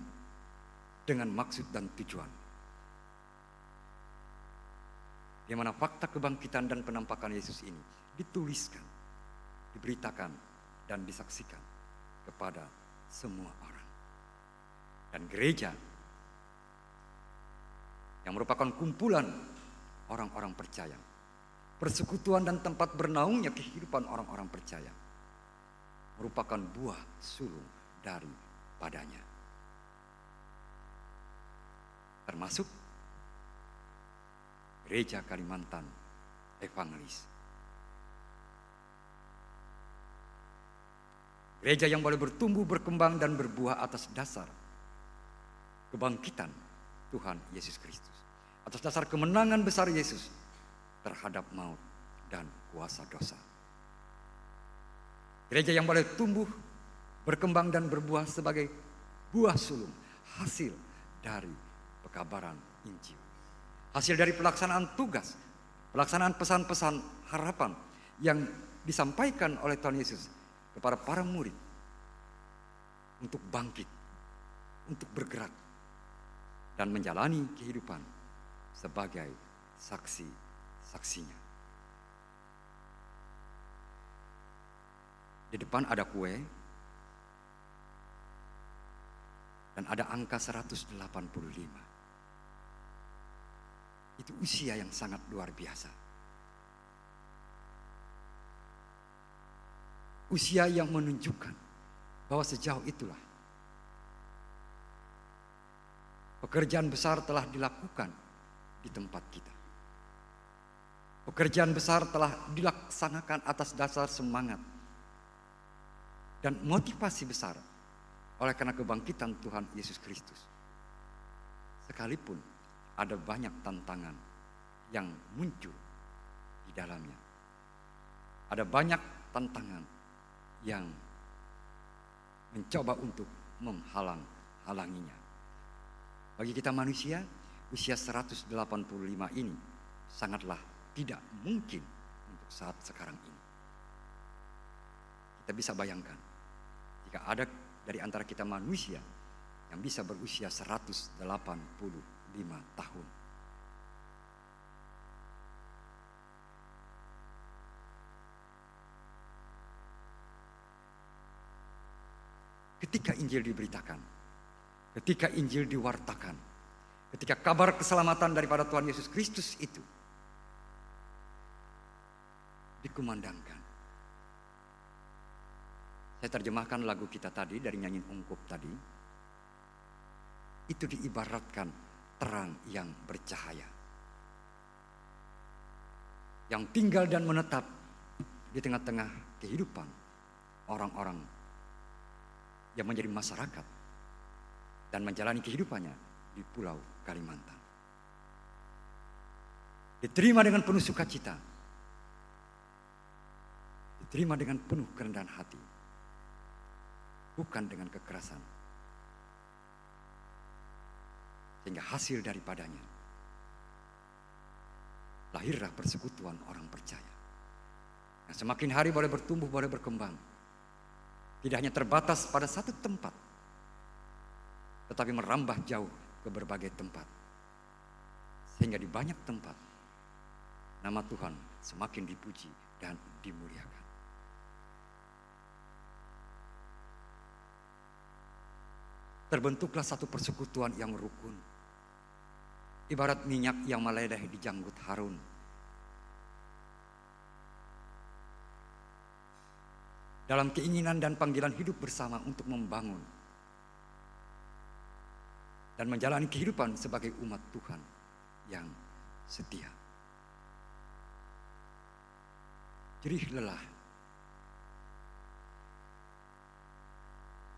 dengan maksud dan tujuan, di mana fakta kebangkitan dan penampakan Yesus ini dituliskan, diberitakan, dan disaksikan kepada semua orang. Dan gereja yang merupakan kumpulan orang-orang percaya, persekutuan dan tempat bernaungnya kehidupan orang-orang percaya, merupakan buah sulung daripadanya. Termasuk Gereja Kalimantan Evangelis. Gereja yang boleh bertumbuh, berkembang, dan berbuah atas dasar kebangkitan Tuhan Yesus Kristus, atas dasar kemenangan besar Yesus terhadap maut dan kuasa dosa. Gereja yang boleh tumbuh, berkembang, dan berbuah sebagai buah sulung, hasil dari pekabaran Injil, hasil dari pelaksanaan tugas, pelaksanaan pesan-pesan harapan yang disampaikan oleh Tuhan Yesus kepada para murid untuk bangkit, untuk bergerak, dan menjalani kehidupan sebagai saksi-saksinya. Di depan ada kue dan ada angka 185. Itu usia yang sangat luar biasa. Usia yang menunjukkan bahwa sejauh itulah pekerjaan besar telah dilakukan di tempat kita. Pekerjaan besar telah dilaksanakan atas dasar semangat dan motivasi besar oleh karena kebangkitan Tuhan Yesus Kristus. Sekalipun ada banyak tantangan yang muncul di dalamnya. Ada banyak tantangan yang mencoba untuk menghalang-halanginya. Bagi kita manusia, usia 185 ini sangatlah tidak mungkin untuk saat sekarang ini. Kita bisa bayangkan, jika ada dari antara kita manusia yang bisa berusia 185 tahun. Ketika Injil diberitakan, ketika Injil diwartakan, ketika kabar keselamatan daripada Tuhan Yesus Kristus itu dikumandangkan. Saya terjemahkan lagu kita tadi dari nyanyian ungkup tadi. Itu diibaratkan terang yang bercahaya, yang tinggal dan menetap di tengah-tengah kehidupan orang-orang yang menjadi masyarakat dan menjalani kehidupannya di Pulau Kalimantan. Diterima dengan penuh sukacita, diterima dengan penuh kerendahan hati, bukan dengan kekerasan, sehingga hasil daripadanya lahirlah persekutuan orang percaya yang semakin hari boleh bertumbuh, boleh berkembang. Tidak hanya terbatas pada satu tempat, tetapi merambah jauh ke berbagai tempat. Sehingga di banyak tempat, nama Tuhan semakin dipuji dan dimuliakan. Terbentuklah satu persekutuan yang rukun. Ibarat minyak yang meledeh di janggut Harun. Dalam keinginan dan panggilan hidup bersama untuk membangun dan menjalani kehidupan sebagai umat Tuhan yang setia. Jerih lelah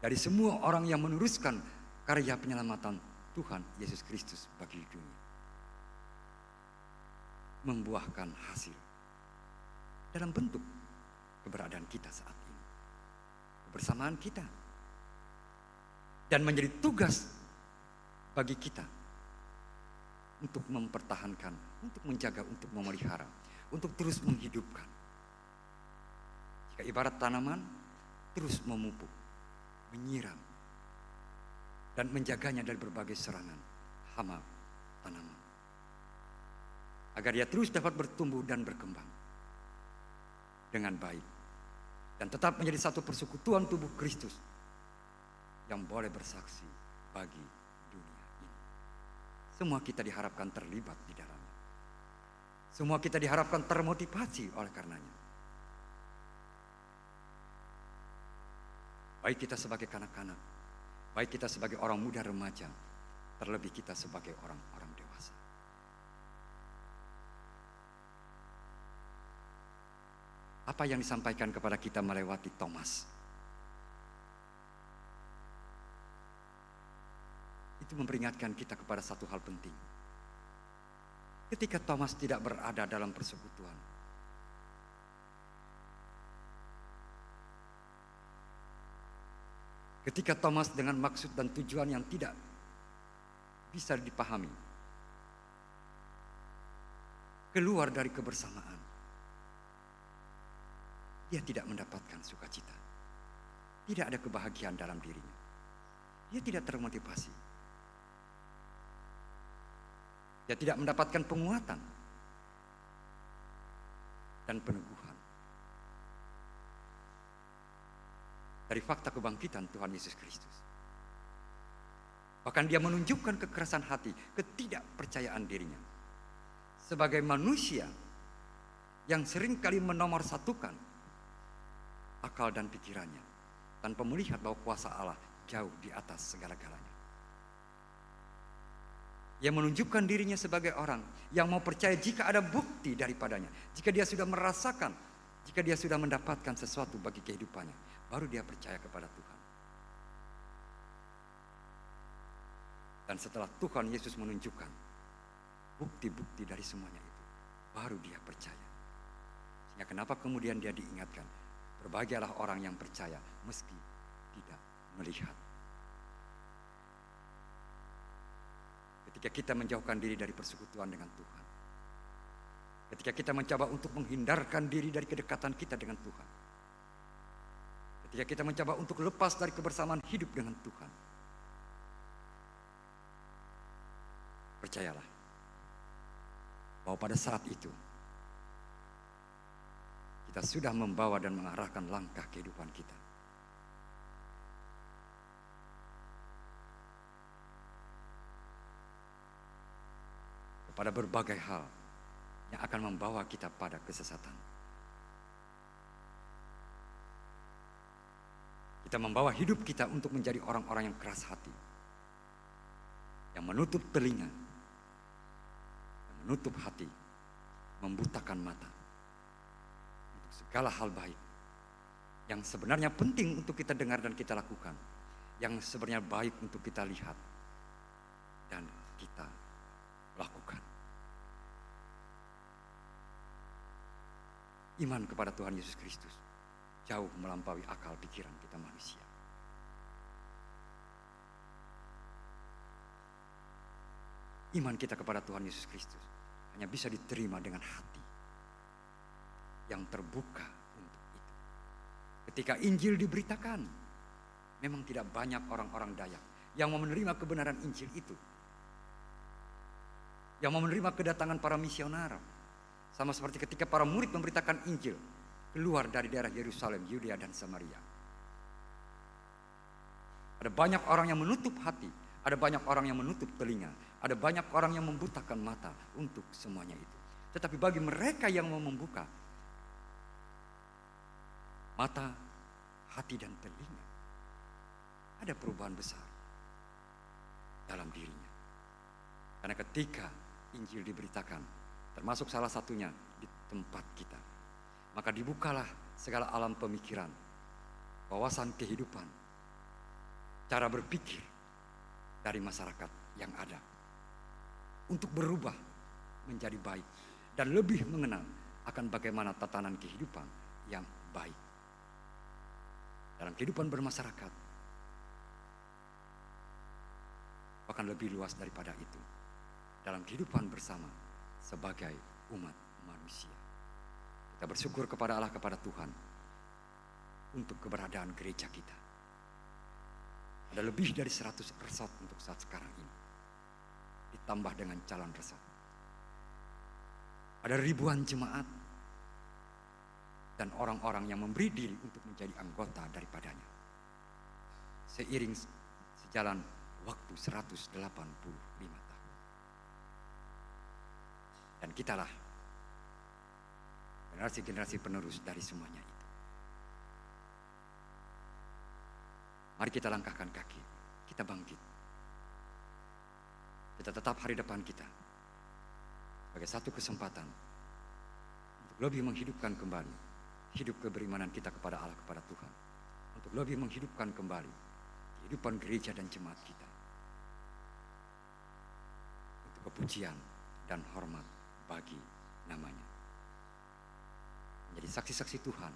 dari semua orang yang meneruskan karya penyelamatan Tuhan Yesus Kristus bagi dunia, membuahkan hasil dalam bentuk keberadaan kita saat ini, kebersamaan kita. Dan menjadi tugas bagi kita untuk mempertahankan, untuk menjaga, untuk memelihara, untuk terus menghidupkan. Jika ibarat tanaman, terus memupuk, menyiram, dan menjaganya dari berbagai serangan hama tanaman. Agar dia terus dapat bertumbuh dan berkembang dengan baik. Dan tetap menjadi satu persekutuan tubuh Kristus yang boleh bersaksi bagi dunia ini. Semua kita diharapkan terlibat di dalamnya. Semua kita diharapkan termotivasi oleh karenanya. Baik kita sebagai kanak-kanak, baik kita sebagai orang muda remaja, terlebih kita sebagai orang-orang dewasa. Apa yang disampaikan kepada kita melewati Thomas? Itu memperingatkan kita kepada satu hal penting. Ketika Thomas tidak berada dalam persekutuan, ketika Thomas dengan maksud dan tujuan yang tidak bisa dipahami, keluar dari kebersamaan, dia tidak mendapatkan sukacita. Tidak ada kebahagiaan dalam dirinya. Dia tidak termotivasi. Dia tidak mendapatkan penguatan dan peneguhan dari fakta kebangkitan Tuhan Yesus Kristus. Bahkan dia menunjukkan kekerasan hati, ketidakpercayaan dirinya. Sebagai manusia yang seringkali menomorsatukan akal dan pikirannya tanpa melihat bahwa kuasa Allah jauh di atas segala-galanya. Ia menunjukkan dirinya sebagai orang yang mau percaya jika ada bukti daripadanya. Jika dia sudah merasakan, jika dia sudah mendapatkan sesuatu bagi kehidupannya, baru dia percaya kepada Tuhan. Dan setelah Tuhan Yesus menunjukkan bukti-bukti dari semuanya itu, baru dia percaya. Sehingga kenapa kemudian dia diingatkan, berbahagialah orang yang percaya meski tidak melihat. Ketika kita menjauhkan diri dari persekutuan dengan Tuhan, ketika kita mencoba untuk menghindarkan diri dari kedekatan kita dengan Tuhan, ketika kita mencoba untuk lepas dari kebersamaan hidup dengan Tuhan, percayalah bahwa pada saat itu kita sudah membawa dan mengarahkan langkah kehidupan kita. Pada berbagai hal yang akan membawa kita pada kesesatan. Kita membawa hidup kita untuk menjadi orang-orang yang keras hati, yang menutup telinga, yang menutup hati, membutakan mata untuk segala hal baik yang sebenarnya penting untuk kita dengar dan kita lakukan, yang sebenarnya baik untuk kita lihat dan kita lakukan. Iman kepada Tuhan Yesus Kristus jauh melampaui akal pikiran kita manusia. Iman kita kepada Tuhan Yesus Kristus hanya bisa diterima dengan hati yang terbuka untuk itu. Ketika Injil diberitakan, memang tidak banyak orang-orang Dayak yang mau menerima kebenaran Injil itu, yang mau menerima kedatangan para misioner. Sama seperti ketika para murid memberitakan Injil keluar dari daerah Yerusalem, Yudea dan Samaria. Ada banyak orang yang menutup hati, ada banyak orang yang menutup telinga, ada banyak orang yang membutakan mata untuk semuanya itu. Tetapi bagi mereka yang mau membuka mata, hati dan telinga, ada perubahan besar dalam dirinya. Karena ketika Injil diberitakan, termasuk salah satunya di tempat kita, maka dibukalah segala alam pemikiran, wawasan kehidupan, cara berpikir dari masyarakat yang ada untuk berubah menjadi baik dan lebih mengenal akan bagaimana tatanan kehidupan yang baik dalam kehidupan bermasyarakat, bahkan lebih luas daripada itu, dalam kehidupan bersama sebagai umat manusia. Kita bersyukur kepada Allah, kepada Tuhan untuk keberadaan gereja kita. Ada lebih dari 100 resort untuk saat sekarang ini, ditambah dengan calon resort. Ada ribuan jemaat dan orang-orang yang memberi diri untuk menjadi anggota daripadanya. Seiring sejalan waktu 185 tahun. Dan kitalah generasi-generasi penerus dari semuanya itu. Mari kita langkahkan kaki, kita bangkit. Kita tetap hari depan kita sebagai satu kesempatan untuk lebih menghidupkan kembali hidup keberimanan kita kepada Allah, kepada Tuhan, untuk lebih menghidupkan kembali kehidupan gereja dan jemaat kita untuk kepujian dan hormat bagi namanya. Menjadi saksi-saksi Tuhan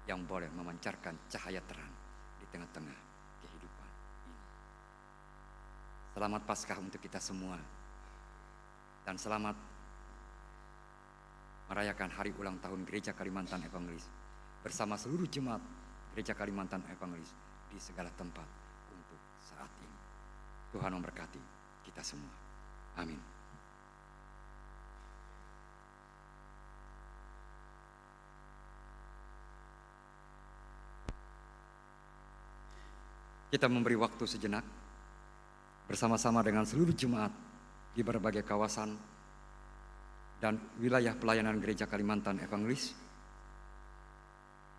yang boleh memancarkan cahaya terang di tengah-tengah kehidupan ini. Selamat Paskah untuk kita semua, dan selamat merayakan hari ulang tahun Gereja Kalimantan Evangelis bersama seluruh jemaat Gereja Kalimantan Evangelis di segala tempat untuk saat ini. Tuhan memberkati kita semua. Amin. Kita memberi waktu sejenak bersama-sama dengan seluruh jemaat di berbagai kawasan dan wilayah pelayanan Gereja Kalimantan Evangelis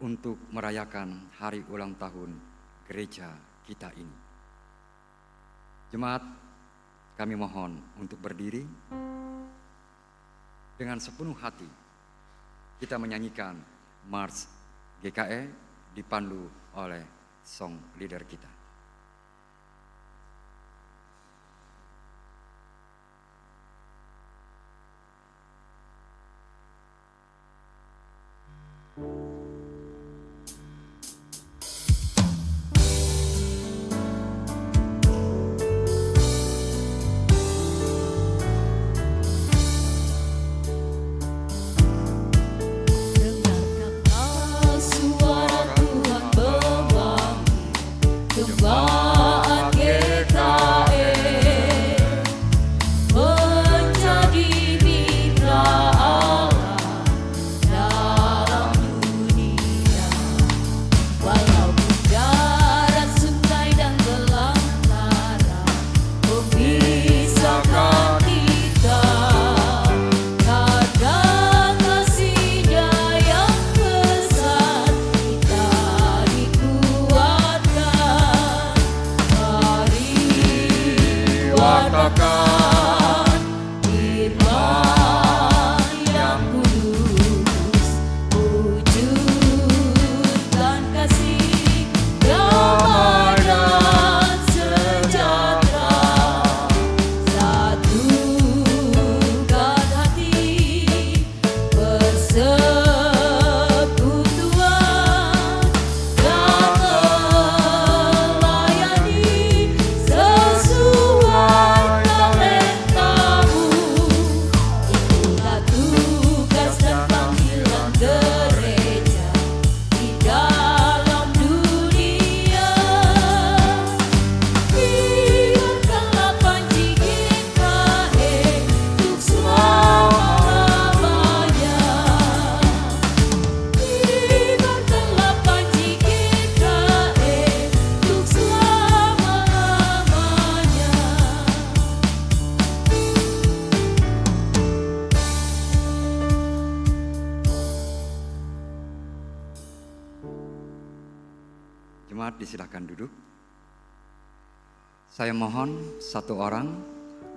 untuk merayakan hari ulang tahun gereja kita ini. Jemaat, kami mohon untuk berdiri dengan sepenuh hati. Kita menyanyikan Mars GKE dipandu oleh song leader kita. Jemaat disilakan duduk. Saya mohon satu orang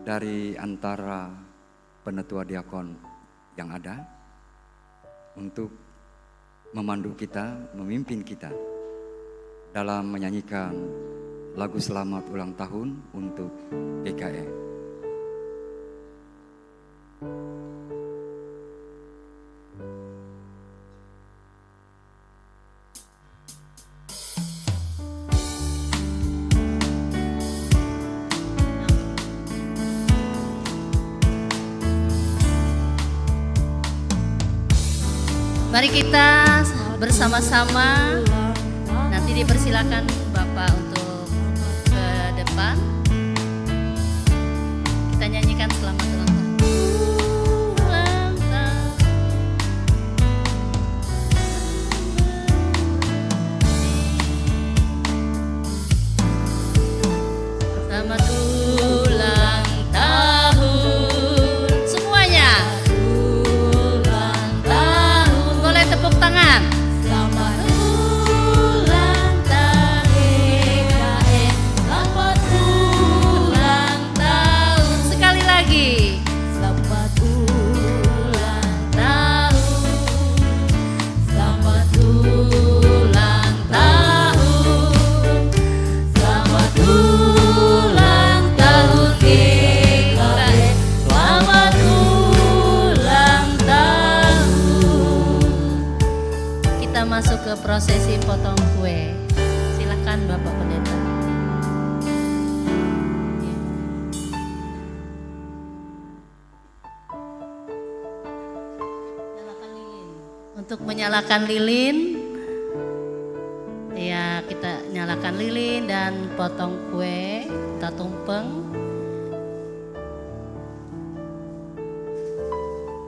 dari antara penetua diakon yang ada untuk memandu kita, memimpin kita dalam menyanyikan lagu selamat ulang tahun untuk GKE. Mari kita bersama-sama, nanti dipersilakan Bapak untuk ke depan. Kita nyanyikan selamat ulang tahun. Ulang tahun. Selamat ulang tahun semuanya. Ulang tahun. Boleh tepuk tangan. Selamat ulang tahun GKM. Selamat ulang tahun. Sekali lagi. Selamat ulang tahun. Selamat ulang tahun. Selamat ulang tahun GKM. Selamat ulang tahun. Kita masuk ke prosesi potong kue. Silakan Bapak Pendeta. Nyalakan lilin. Untuk menyalakan lilin, ya kita nyalakan lilin dan potong kue, kita tumpeng.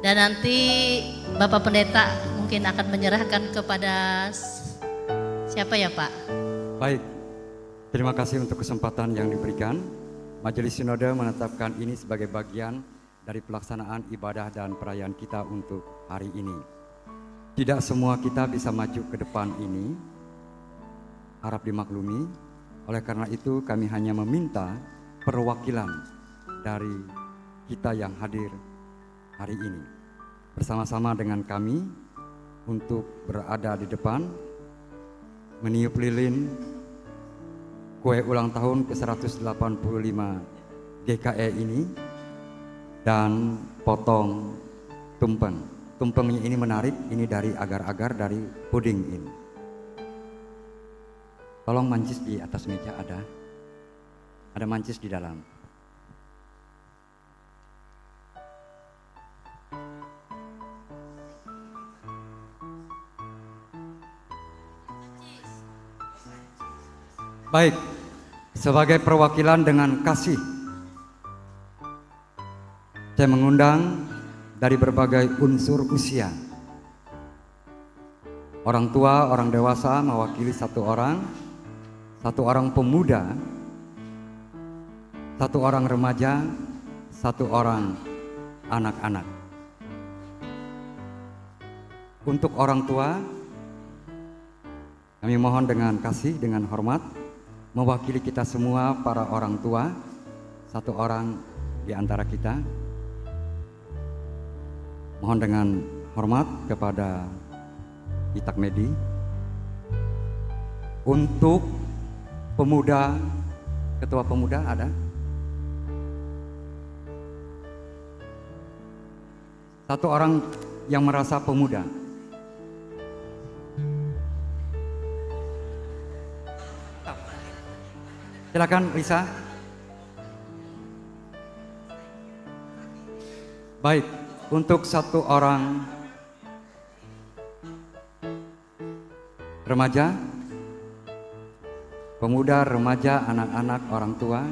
Dan nanti Bapak Pendeta mungkin akan menyerahkan kepada siapa ya Pak? Baik, terima kasih untuk kesempatan yang diberikan. Majelis Sinode menetapkan ini sebagai bagian dari pelaksanaan ibadah dan perayaan kita untuk hari ini. Tidak semua kita bisa maju ke depan ini, harap dimaklumi. Oleh karena itu kami hanya meminta perwakilan dari kita yang hadir hari ini bersama-sama dengan kami untuk berada di depan, meniup lilin kue ulang tahun ke-185 GKE ini dan potong tumpeng. Tumpengnya ini menarik, ini dari agar-agar dari puding ini. Tolong mancis di atas meja ada mancis di dalam. Baik, sebagai perwakilan dengan kasih, saya mengundang dari berbagai unsur usia. Orang tua, orang dewasa mewakili satu orang pemuda, satu orang remaja, satu orang anak-anak. Untuk orang tua, kami mohon dengan kasih, dengan hormat, mewakili kita semua para orang tua, satu orang di antara kita. Mohon dengan hormat kepada Itak Medi. Untuk pemuda, ketua pemuda ada? Satu orang yang merasa pemuda. Silakan Lisa. Baik, untuk satu orang remaja, pemuda, remaja, anak-anak, orang tua,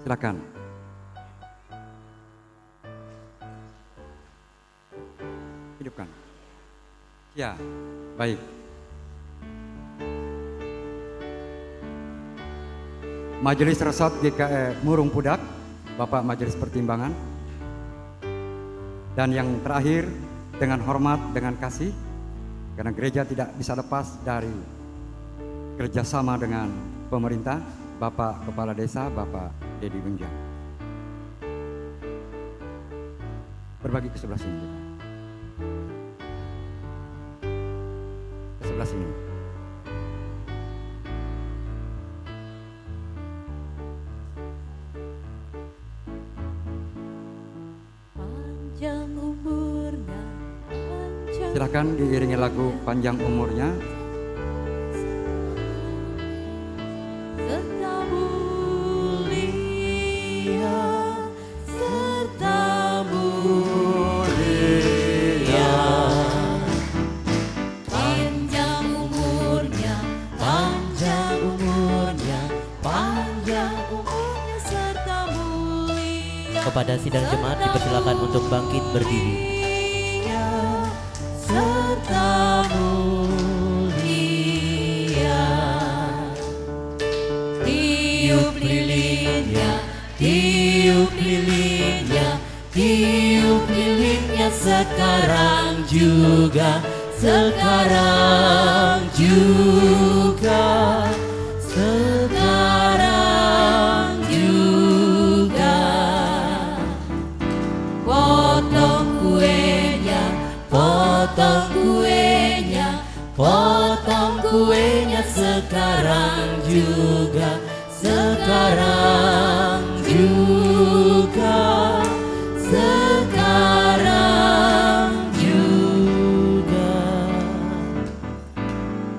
silakan. Hidupkan. Ya, baik. Majelis Resort GKE Murung Pudak, Bapak Majelis Pertimbangan. Dan yang terakhir, dengan hormat, dengan kasih, karena gereja tidak bisa lepas dari kerjasama dengan pemerintah, Bapak Kepala Desa, Bapak Dedi Benjang. Berbagi ke sebelah sini. Ke sebelah sini. Silakan diiringi lagu Panjang Umurnya. Serta mulia, serta mulia. kepada sidang jemaat dipersilakan untuk bangkit berdiri. Serta mulia, tiup lilinnya, tiup lilinnya, tiup lilinnya sekarang juga, sekarang juga, sekarang juga. Potong kuenya, potong kuenya, potong kuenya sekarang juga, sekarang juga, sekarang juga.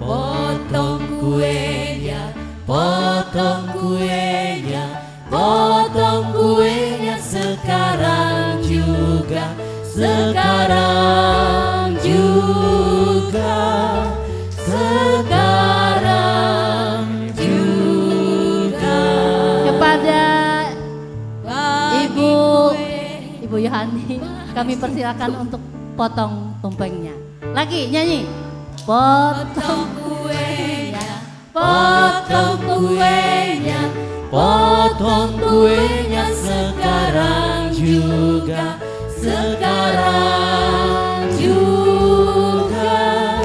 Potong kuenya, potong kuenya, potong kuenya sekarang juga, sekarang juga, sekarang juga. Kepada Ibu Yohani, kami persilakan untuk potong tumpengnya. Lagi nyanyi. Potong kuenya, potong kuenya, Potong kuenya sekarang juga, sekarang juga,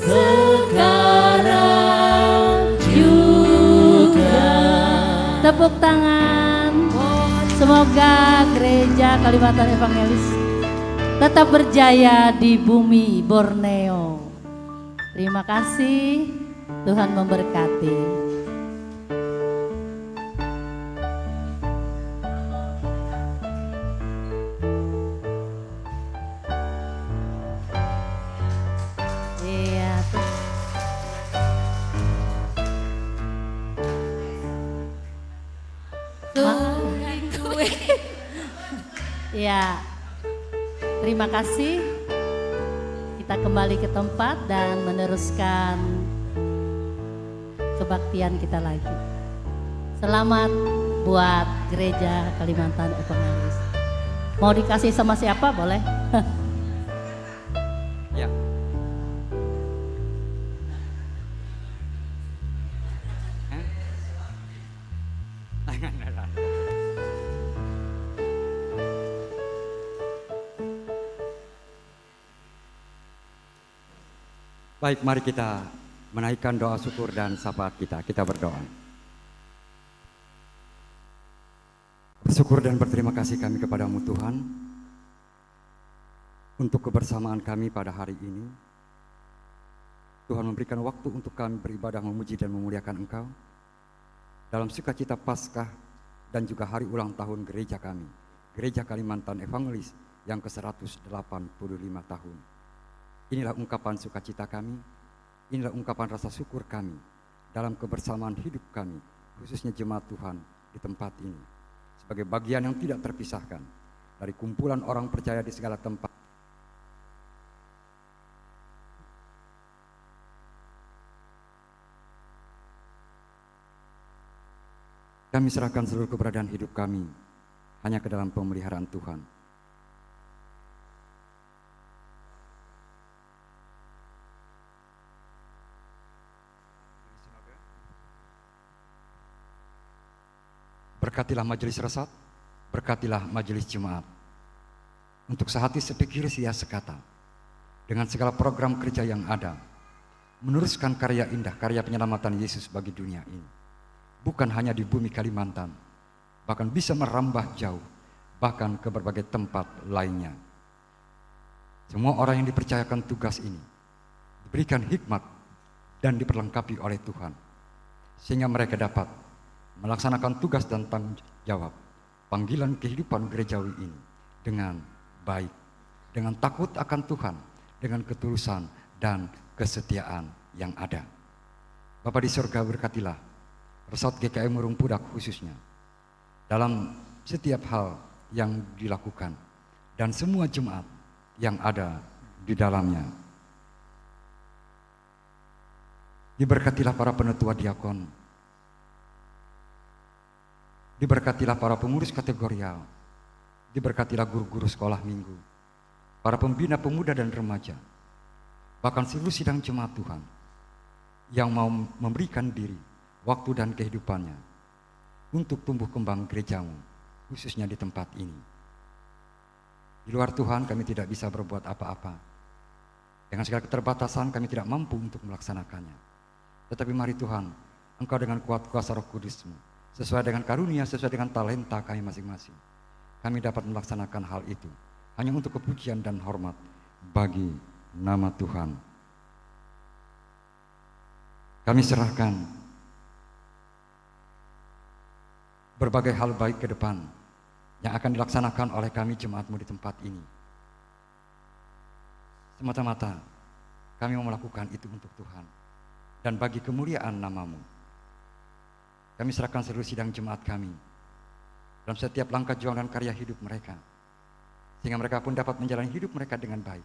sekarang juga. tepuk tangan. Semoga Gereja Kalimantan Evangelis tetap berjaya di bumi Borneo. Terima kasih, Tuhan memberkati. Iya, ya, terima kasih. Kita kembali ke tempat dan meneruskan kebaktian kita lagi. Selamat buat Gereja Kalimantan Evangelis. Mau dikasih sama siapa boleh? Ya. Baik, mari kita menaikkan doa syukur dan syafaat kita. Kita berdoa. Bersyukur dan berterima kasih kami kepadamu Tuhan untuk kebersamaan kami pada hari ini. Tuhan memberikan waktu untuk kami beribadah, memuji dan memuliakan Engkau dalam sukacita Paskah dan juga hari ulang tahun gereja kami, Gereja Kalimantan Evangelis yang ke-185 tahun. Inilah ungkapan sukacita kami, inilah ungkapan rasa syukur kami dalam kebersamaan hidup kami, khususnya jemaat Tuhan di tempat ini. Sebagai bagian yang tidak terpisahkan dari kumpulan orang percaya di segala tempat. Kami serahkan seluruh keberadaan hidup kami hanya ke dalam pemeliharaan Tuhan. Berkatilah majelis resat, berkatilah majelis jemaat. Untuk sehati sepikir sia sekata, dengan segala program kerja yang ada, meneruskan karya indah, karya penyelamatan Yesus bagi dunia ini. Bukan hanya di bumi Kalimantan, bahkan bisa merambah jauh, bahkan ke berbagai tempat lainnya. Semua orang yang dipercayakan tugas ini, diberikan hikmat dan diperlengkapi oleh Tuhan, sehingga mereka dapat melaksanakan tugas dan tanggung jawab panggilan kehidupan gerejawi ini dengan baik, dengan takut akan Tuhan, dengan ketulusan dan kesetiaan yang ada. Bapa di surga, berkatilah Resort GKI Murung Pudak khususnya dalam setiap hal yang dilakukan dan semua jemaat yang ada di dalamnya. Diberkatilah para penetua diakon, diberkatilah para pengurus kategorial, Diberkatilah guru-guru sekolah minggu, para pembina pemuda dan remaja, bahkan seluruh sidang jemaat Tuhan yang mau memberikan diri, waktu dan kehidupannya untuk tumbuh kembang gerejamu, khususnya di tempat ini. Di luar Tuhan kami tidak bisa berbuat apa-apa. Dengan segala keterbatasan kami tidak mampu untuk melaksanakannya. Tetapi mari Tuhan, Engkau dengan kuat kuasa Roh Kudus-Mu, sesuai dengan karunia, sesuai dengan talenta kami masing-masing, kami dapat melaksanakan hal itu hanya untuk kepujian dan hormat bagi nama Tuhan. Kami serahkan berbagai hal baik ke depan yang akan dilaksanakan oleh kami jemaat-Mu di tempat ini. Semata-mata kami mau melakukan itu untuk Tuhan dan bagi kemuliaan nama-Mu. Kami serahkan seluruh sidang jemaat kami dalam setiap langkah juang dan karya hidup mereka, sehingga mereka pun dapat menjalani hidup mereka dengan baik,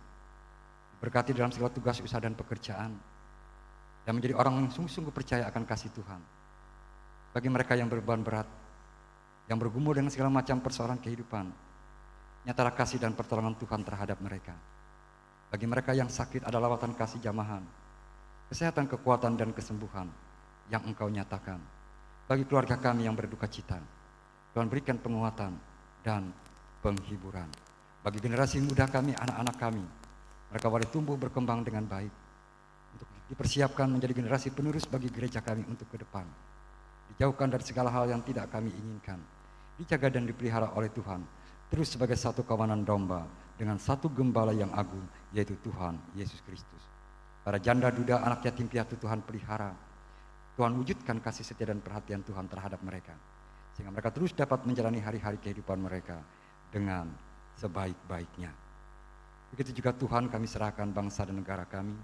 berkati dalam segala tugas usaha dan pekerjaan, dan menjadi orang yang sungguh-sungguh percaya akan kasih Tuhan. Bagi mereka yang berbeban berat, yang bergumul dengan segala macam persoalan kehidupan, nyatalah kasih dan pertolongan Tuhan terhadap mereka. Bagi mereka yang sakit ada lawatan kasih jamahan, kesehatan, kekuatan, dan kesembuhan yang Engkau nyatakan. Bagi keluarga kami yang berduka cita, Tuhan berikan penguatan dan penghiburan. Bagi generasi muda kami, anak-anak kami, mereka boleh tumbuh berkembang dengan baik, untuk dipersiapkan menjadi generasi penerus bagi gereja kami untuk ke depan. Dijauhkan dari segala hal yang tidak kami inginkan, dijaga dan dipelihara oleh Tuhan, terus sebagai satu kawanan domba dengan satu gembala yang agung, yaitu Tuhan Yesus Kristus. Para janda duda, anak yatim piatu Tuhan pelihara. Tuhan wujudkan kasih setia dan perhatian Tuhan terhadap mereka, sehingga mereka terus dapat menjalani hari-hari kehidupan mereka dengan sebaik-baiknya. Begitu juga Tuhan, kami serahkan bangsa dan negara kami,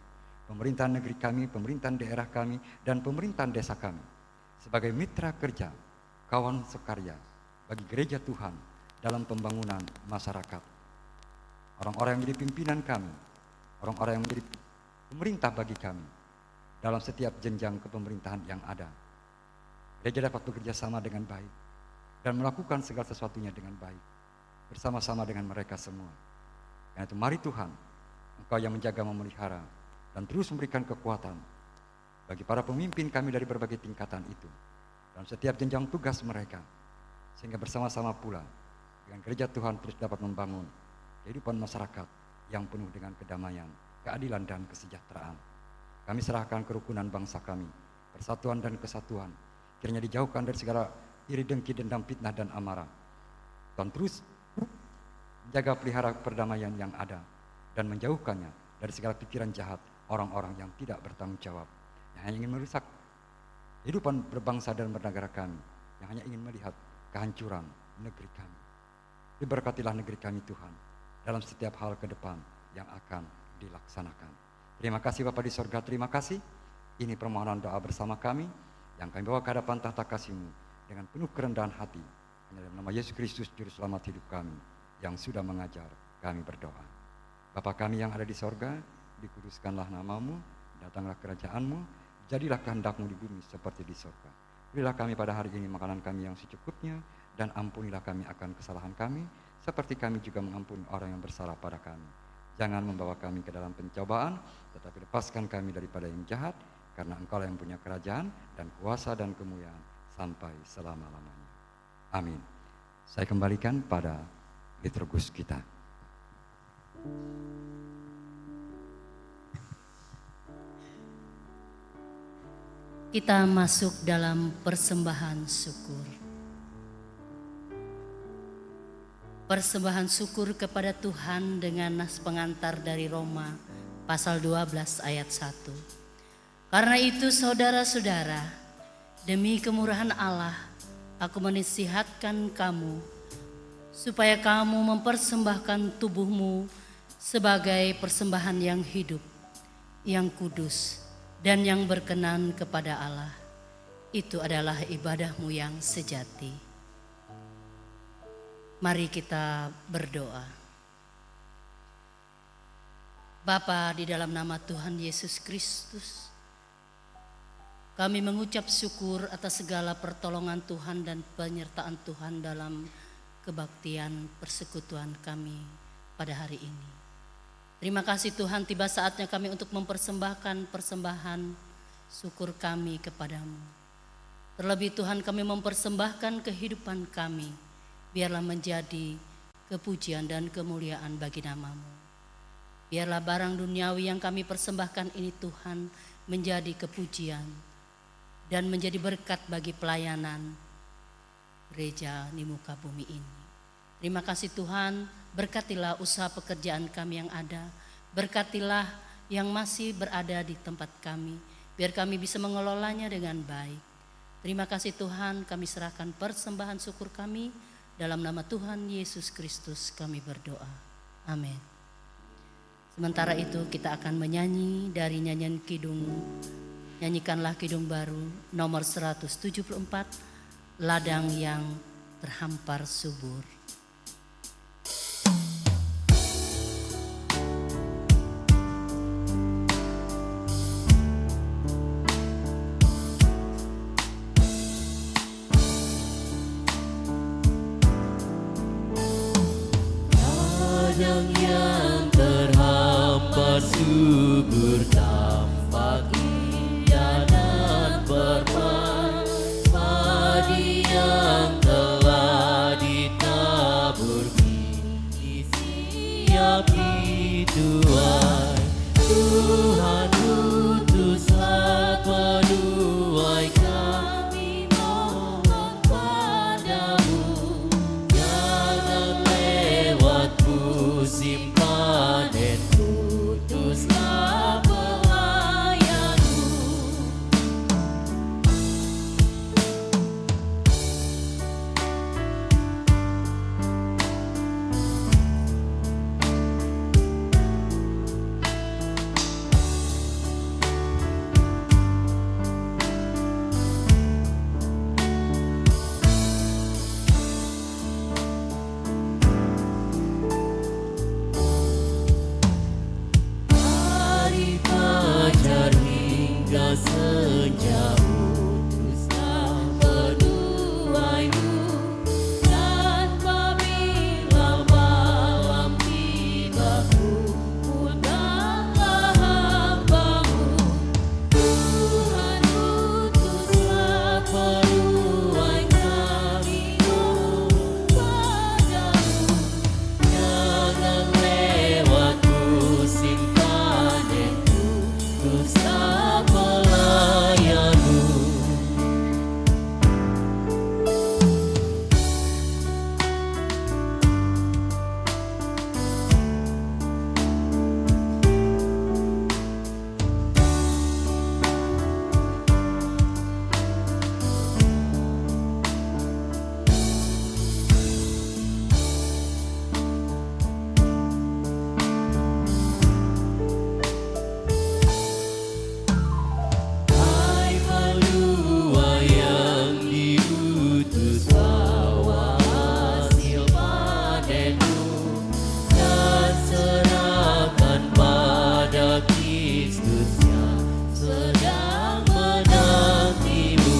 pemerintahan negeri kami, pemerintahan daerah kami, dan pemerintahan desa kami, sebagai mitra kerja, kawan sekarya bagi gereja Tuhan dalam pembangunan masyarakat. Orang-orang yang menjadi pimpinan kami, orang-orang yang menjadi pemerintah bagi kami dalam setiap jenjang kepemerintahan yang ada. Gereja dapat bekerja sama dengan baik dan melakukan segala sesuatunya dengan baik bersama-sama dengan mereka semua. Karena itu mari Tuhan, Engkau yang menjaga, memelihara, dan terus memberikan kekuatan bagi para pemimpin kami dari berbagai tingkatan itu dalam setiap jenjang tugas mereka, sehingga bersama-sama pula dengan gereja Tuhan terus dapat membangun kehidupan masyarakat yang penuh dengan kedamaian, keadilan, dan kesejahteraan. Kami serahkan kerukunan bangsa kami, persatuan dan kesatuan, kiranya dijauhkan dari segala iri, dengki, dendam, fitnah, dan amarah. Tuhan terus menjaga pelihara perdamaian yang ada dan menjauhkannya dari segala pikiran jahat orang-orang yang tidak bertanggung jawab, yang hanya ingin merusak kehidupan berbangsa dan bernegara kami, yang hanya ingin melihat kehancuran negeri kami. Diberkatilah negeri kami Tuhan dalam setiap hal ke depan yang akan dilaksanakan. Terima kasih Bapa di sorga, terima kasih. Ini permohonan doa bersama kami yang kami bawa ke hadapan tahta kasih-Mu dengan penuh kerendahan hati. Hanya dalam nama Yesus Kristus, Juru Selamat hidup kami, yang sudah mengajar kami berdoa. Bapa kami yang ada di sorga, dikuduskanlah nama-Mu, datanglah kerajaan-Mu, jadilah kehendak-Mu di bumi seperti di sorga. Berilah kami pada hari ini makanan kami yang secukupnya, dan ampunilah kami akan kesalahan kami, seperti kami juga mengampuni orang yang bersalah pada kami. Jangan membawa kami ke dalam pencobaan, tetapi lepaskan kami daripada yang jahat, karena Engkau yang punya kerajaan dan kuasa dan kemuliaan sampai selama-lamanya. Amin. Saya kembalikan pada liturgus kita. Kita masuk dalam persembahan syukur. Persembahan syukur kepada Tuhan dengan nas pengantar dari Roma pasal 12 ayat 1. Karena itu saudara-saudara, demi kemurahan Allah, aku menasihatkan kamu supaya kamu mempersembahkan tubuhmu sebagai persembahan yang hidup, yang kudus, dan yang berkenan kepada Allah. Itu adalah ibadahmu yang sejati. Mari kita berdoa. Bapa, di dalam nama Tuhan Yesus Kristus, kami mengucap syukur atas segala pertolongan Tuhan dan penyertaan Tuhan dalam kebaktian persekutuan kami pada hari ini. Terima kasih Tuhan, tiba saatnya kami untuk mempersembahkan persembahan syukur kami kepadamu. Terlebih Tuhan, kami mempersembahkan kehidupan kami, biarlah menjadi kepujian dan kemuliaan bagi nama-Mu. Biarlah barang duniawi yang kami persembahkan ini Tuhan menjadi kepujian dan menjadi berkat bagi pelayanan gereja di muka bumi ini. Terima kasih Tuhan, berkatilah usaha pekerjaan kami yang ada, berkatilah yang masih berada di tempat kami, biar kami bisa mengelolanya dengan baik. Terima kasih Tuhan, kami serahkan persembahan syukur kami, dalam nama Tuhan Yesus Kristus kami berdoa. Amin. Sementara itu kita akan menyanyi dari nyanyian kidung, nyanyikanlah kidung baru nomor 174, ladang yang terhampar subur. Ladang yang terhampar subur, tampak indah dan bermar, padi yang telah ditabur kini siap dituai. Tuhan utuslah penuai kami mohon padamu, jangan lewat musim panen, putuslah pelayanmu. Hari fajar hingga senja, utuslah penuaimu, dan apabila malam tiba, undanglah hamba-Mu. Tuhan utuslah penuai kami mohon padamu, jangan lewat musim panen, putuslah pelayanmu. Hai penuai yang diutus, bawa hasil panenmu, dan serahkan pada Kristus yang sedang menantimu.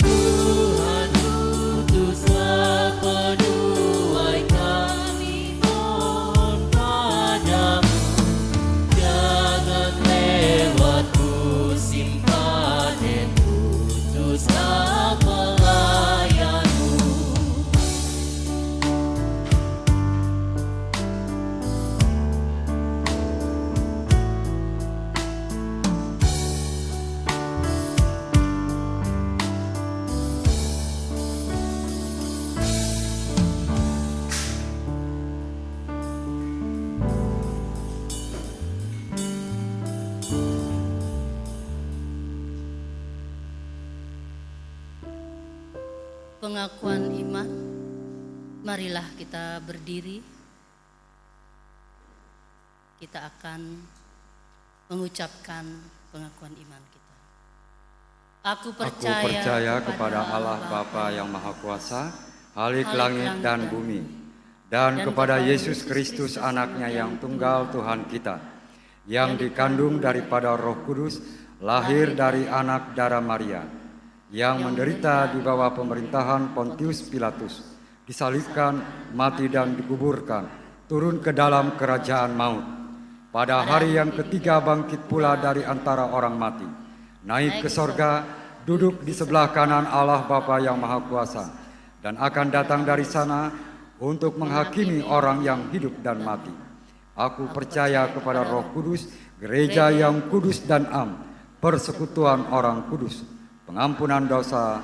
Tuhan utuslah penuai kami mohon padamu, jangan lewat musim panen, putuslah pelayanmu. Pengakuan iman, marilah kita berdiri. Kita akan mengucapkan pengakuan iman kita. Aku percaya kepada Allah Bapa yang Maha Kuasa, Halik langit dan bumi, dan kepada Yesus Kristus anaknya yang tunggal Tuhan kita, yang dikandung daripada Roh Kudus, lahir dari anak darah Maria, yang menderita di bawah pemerintahan Pontius Pilatus, disalibkan, mati dan dikuburkan, turun ke dalam kerajaan maut. Pada hari yang ketiga bangkit pula dari antara orang mati, naik ke sorga, duduk di sebelah kanan Allah Bapa yang Maha Kuasa, dan akan datang dari sana untuk menghakimi orang yang hidup dan mati. Aku percaya kepada Roh Kudus, gereja yang kudus dan am, persekutuan orang kudus, pengampunan dosa,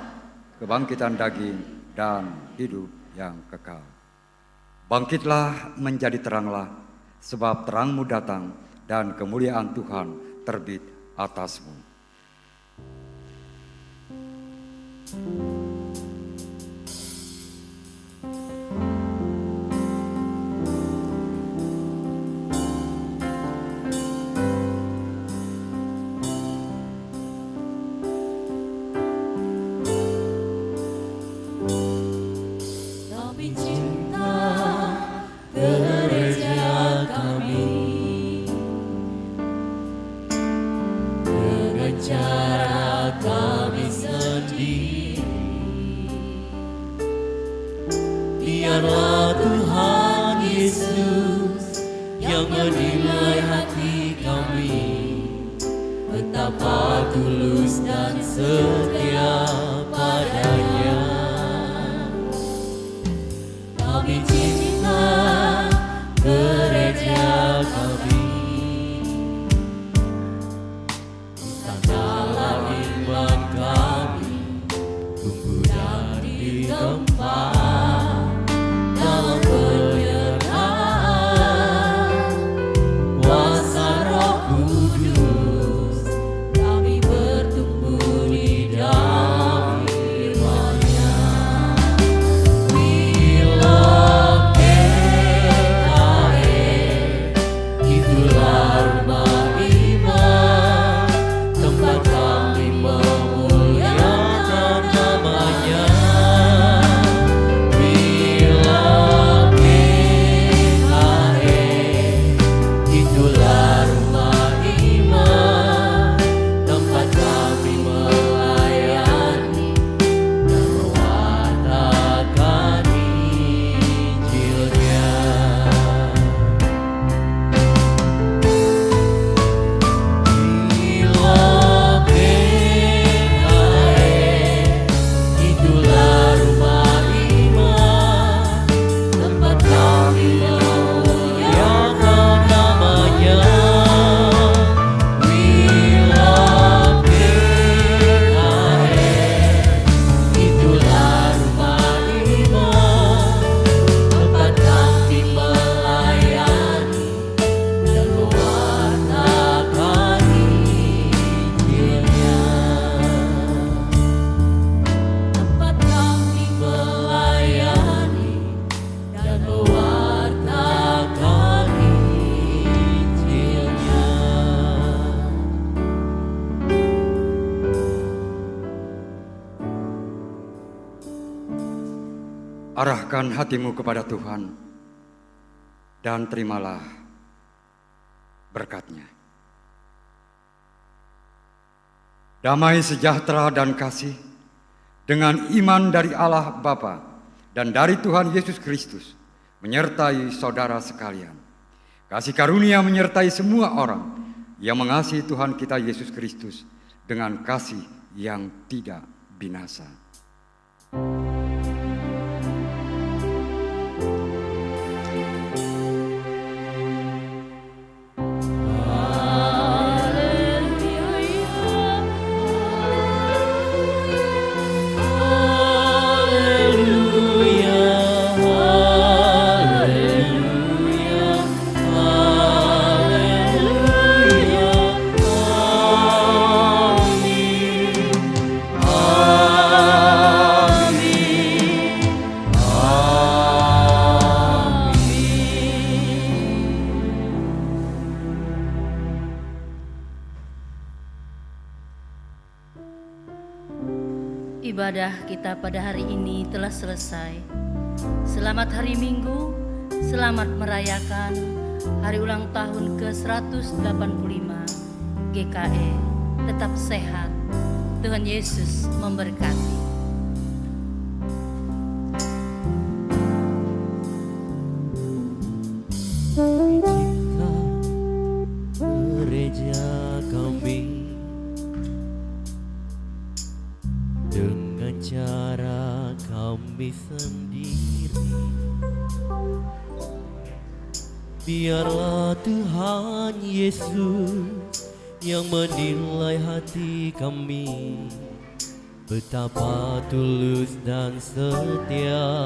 kebangkitan daging, dan hidup yang kekal. Bangkitlah menjadi teranglah, sebab terangmu datang dan kemuliaan Tuhan terbit atasmu. Tapi cinta gereja kami dengan cara kami sendiri. Biarlah Tuhan Yesus yang menilai hati kami, betapa tulus dan setia padanya. Kami cinta gereja kami, tanahlah iman kami, tumbuh dan ditempa dalam penyertaan kuasa Roh Kudus. Kami bertumbuh di dalam firman-Nya. We love GKE, itulah rumah iman, tempat kami memuliakan nama-Nya. We love GKE, itulah rumah iman, tempat kami melayani dan mewartakan Injil-Nya. We love GKE, itulah rumah iman, tempat kami memuliakan nama-Nya. We love GKE, itulah rumah iman, tempat kami melayani dan mewartakan Injil-Nya. Tempat kami melayani dan mewartakan Injil-Nya. Arahkan hatimu kepada Tuhan dan terimalah berkat-Nya. Damai sejahtera dan kasih dengan iman dari Allah Bapa dan dari Tuhan Yesus Kristus menyertai saudara sekalian. Kasih karunia menyertai semua orang yang mengasihi Tuhan kita Yesus Kristus dengan kasih yang tidak binasa. Ibadah kita pada hari ini telah selesai. Selamat hari Minggu, selamat merayakan hari ulang tahun ke-185 GKE. Tetap sehat, Tuhan Yesus memberkati. kami sendiri. Biarlah Tuhan Yesus yang menilai hati kami, betapa tulus dan setia